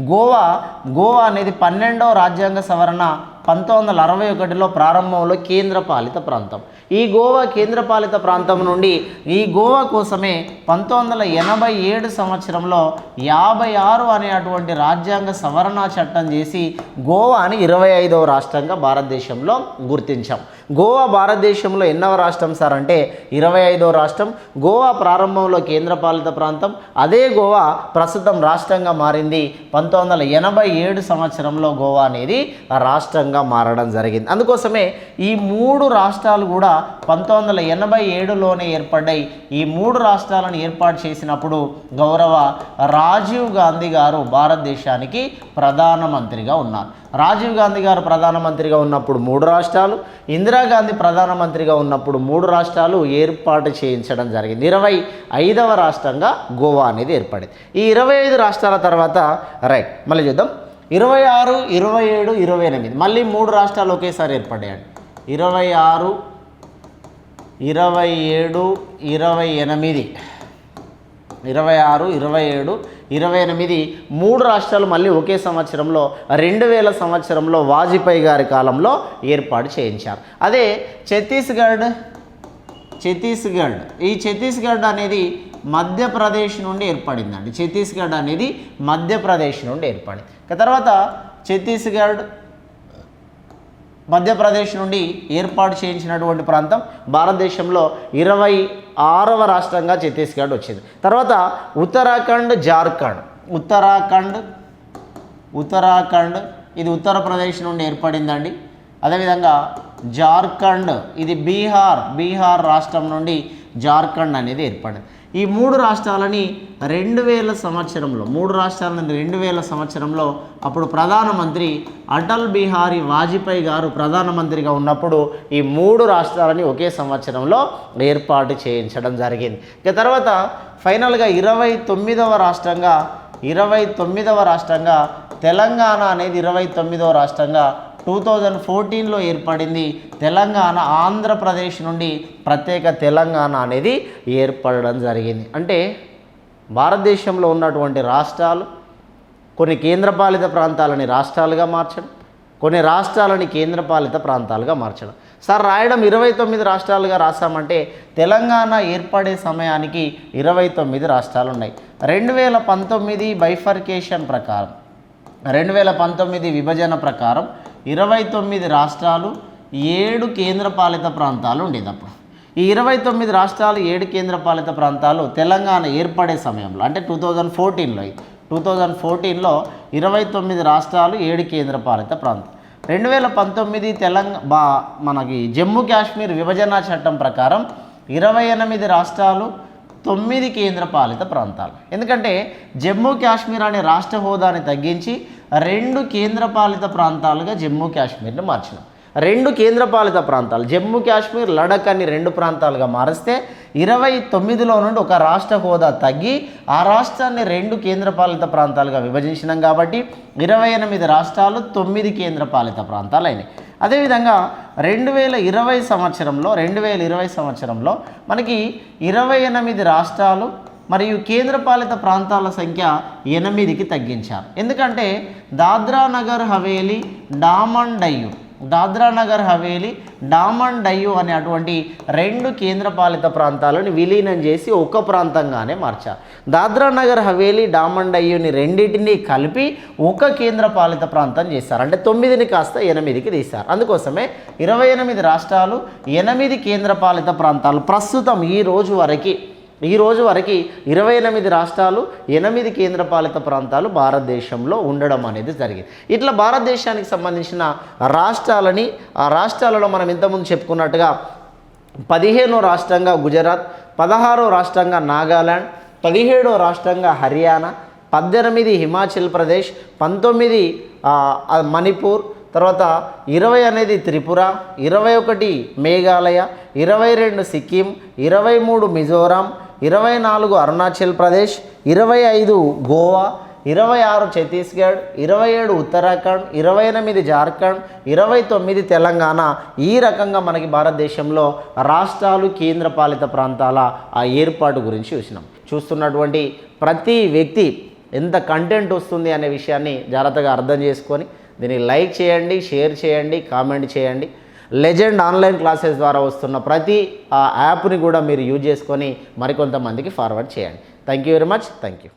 గోవా అనేది 12వ రాజ్యాంగ సవరణ 1961లో ప్రారంభంలో కేంద్రపాలిత ప్రాంతం. ఈ గోవా కేంద్రపాలిత ప్రాంతం నుండి ఈ గోవా కోసమే 1987 సంవత్సరంలో 56 అనేటువంటి రాజ్యాంగ సవరణ చట్టం చేసి గోవాని 25వ రాష్ట్రంగా భారతదేశంలో గుర్తించాం. గోవా భారతదేశంలో ఎన్నవ రాష్ట్రం సార్ అంటే 25వ రాష్ట్రం. గోవా ప్రారంభంలో కేంద్రపాలిత ప్రాంతం, అదే గోవా ప్రస్తుతం రాష్ట్రంగా మారింది. 1987 సంవత్సరంలో గోవా అనేది రాష్ట్రంగా మారడం జరిగింది. అందుకోసమే ఈ 3 రాష్ట్రాలు కూడా 1987లోనే ఏర్పడ్డాయి. ఈ 3 రాష్ట్రాలను ఏర్పాటు చేసినప్పుడు గౌరవ రాజీవ్ గాంధీ గారు భారతదేశానికి ప్రధానమంత్రిగా ఉన్నారు. రాజీవ్ గాంధీ గారు ప్రధానమంత్రిగా ఉన్నప్పుడు 3 రాష్ట్రాలు, ఇందిరాగాంధీ ప్రధానమంత్రిగా ఉన్నప్పుడు 3 రాష్ట్రాలు ఏర్పాటు చేయించడం జరిగింది. 25వ రాష్ట్రంగా గోవా అనేది ఏర్పడింది. ఈ 25 రాష్ట్రాల తర్వాత రైట్ మళ్ళీ చూద్దాం. 26, 27, 28 మళ్ళీ 3 రాష్ట్రాలు ఒకేసారి ఏర్పడ్డాయండి. 26, 27, 28 26, 27, 28 3 రాష్ట్రాలు మళ్ళీ ఒకే సంవత్సరంలో 2000 సంవత్సరంలో వాజ్పేయి గారి కాలంలో ఏర్పాటు చేయించారు. అదే ఛత్తీస్గఢ్ ఈ ఛత్తీస్గఢ్ అనేది మధ్యప్రదేశ్ నుండి ఏర్పడిందండి. ఛత్తీస్గఢ్ అనేది మధ్యప్రదేశ్ నుండి ఏర్పడింది. తర్వాత ఛత్తీస్గఢ్ మధ్యప్రదేశ్ నుండి ఏర్పాటు చేయించినటువంటి ప్రాంతం భారతదేశంలో 26వ రాష్ట్రంగా ఛత్తీస్గఢ్ వచ్చింది. తర్వాత ఉత్తరాఖండ్, జార్ఖండ్. ఉత్తరాఖండ్ ఇది ఉత్తరప్రదేశ్ నుండి ఏర్పడిందండి. అదేవిధంగా జార్ఖండ్ ఇది బీహార్ రాష్ట్రం నుండి జార్ఖండ్ అనేది ఏర్పడింది. ఈ 3 రాష్ట్రాలని 2000 సంవత్సరంలో అప్పుడు ప్రధానమంత్రి అటల్ బిహారీ వాజ్పేయి గారు ప్రధానమంత్రిగా ఉన్నప్పుడు ఈ 3 రాష్ట్రాలని ఒకే సంవత్సరంలో ఏర్పాటు చేయించడం జరిగింది. ఇక తర్వాత ఫైనల్గా 29వ రాష్ట్రంగా తెలంగాణ అనేది 29వ రాష్ట్రంగా 2014లో ఏర్పడింది. తెలంగాణ ఆంధ్రప్రదేశ్ నుండి ప్రత్యేక తెలంగాణ అనేది ఏర్పడడం జరిగింది. అంటే భారతదేశంలో ఉన్నటువంటి రాష్ట్రాలు కొన్ని కేంద్రపాలిత ప్రాంతాలని రాష్ట్రాలుగా మార్చడం, కొన్ని రాష్ట్రాలని కేంద్రపాలిత ప్రాంతాలుగా మార్చడం. సార్ రాయడం 29 రాష్ట్రాలుగా రాసామంటే తెలంగాణ ఏర్పడే సమయానికి 29 రాష్ట్రాలు ఉన్నాయి. 2019 బైఫర్కేషన్ ప్రకారం 2019 విభజన ప్రకారం 29 రాష్ట్రాలు 7 కేంద్రపాలిత ప్రాంతాలు ఉండేది. అప్పుడు ఈ 29 రాష్ట్రాలు 7 కేంద్రపాలిత ప్రాంతాలు తెలంగాణ ఏర్పడే సమయంలో అంటే 2014లో 29 రాష్ట్రాలు 7 కేంద్రపాలిత ప్రాంతం. 2019 మనకి జమ్మూ కాశ్మీర్ విభజన చట్టం ప్రకారం 28 రాష్ట్రాలు 9 కేంద్రపాలిత ప్రాంతాలు. ఎందుకంటే జమ్మూ కాశ్మీర్ అనే రాష్ట్ర హోదాని తగ్గించి 2 కేంద్రపాలిత ప్రాంతాలుగా జమ్మూ కాశ్మీర్ని మార్చినాం. 2 కేంద్రపాలిత ప్రాంతాలు జమ్మూ కాశ్మీర్, లడఖ్ అని 2 ప్రాంతాలుగా మారిస్తే 29లో నుండి ఒక రాష్ట్ర హోదా తగ్గి ఆ రాష్ట్రాన్ని 2 కేంద్రపాలిత ప్రాంతాలుగా విభజించినాం. కాబట్టి 28 రాష్ట్రాలు 9 కేంద్రపాలిత ప్రాంతాలు అయినాయి. అదేవిధంగా 2020 సంవత్సరంలో మనకి 28 రాష్ట్రాలు మరియు కేంద్రపాలిత ప్రాంతాల సంఖ్య 8కి తగ్గించారు. ఎందుకంటే దాద్రా నగర్ హవేలీ, డామన్ డయ్యూ అనే అటువంటి 2 కేంద్రపాలిత ప్రాంతాలను విలీనం చేసి ఒక ప్రాంతంగానే మార్చారు. దాద్రా నగర్ హవేలీ, డామన్ డయ్యూని రెండింటినీ కలిపి ఒక కేంద్రపాలిత ప్రాంతం చేశారు. అంటే 9ని కాస్త 8కి తీశారు. అందుకోసమే 28 రాష్ట్రాలు 8 కేంద్రపాలిత ప్రాంతాలు ప్రస్తుతం ఈ రోజు వరకు 28 రాష్ట్రాలు 8 కేంద్రపాలిత ప్రాంతాలు భారతదేశంలో ఉండడం అనేది జరిగింది. ఇట్లా భారతదేశానికి సంబంధించిన రాష్ట్రాలని ఆ రాష్ట్రాలలో మనం ఇంతకుముందు చెప్పుకున్నట్టుగా 15వ రాష్ట్రంగా గుజరాత్, 16వ రాష్ట్రంగా నాగాలాండ్, 17వ రాష్ట్రంగా హర్యానా, 18 హిమాచల్ ప్రదేశ్, 19 మణిపూర్, తర్వాత 20 అనేది త్రిపుర, 21 మేఘాలయ, 22 సిక్కిం, 23 మిజోరాం, 24 అరుణాచల్ ప్రదేశ్, 25 గోవా, 26 ఛత్తీస్గఢ్, 27 ఉత్తరాఖండ్, 28 జార్ఖండ్, 29 తెలంగాణ. ఈ రకంగా మనకి భారతదేశంలో రాష్ట్రాలు, కేంద్రపాలిత ప్రాంతాల ఆ ఏర్పాటు గురించి చూస్తున్నటువంటి ప్రతి వ్యక్తి ఎంత కంటెంట్ వస్తుంది అనే విషయాన్ని జాగ్రత్తగా అర్థం చేసుకొని దీన్ని లైక్ చేయండి, షేర్ చేయండి, కామెంట్ చేయండి. లెజెండ్ ఆన్లైన్ క్లాసెస్ ద్వారా వస్తున్న ప్రతి యాప్ని కూడా మీరు యూజ్ చేసుకొని మరికొంతమందికి ఫార్వర్డ్ చేయండి. Thank you very much. Thank you.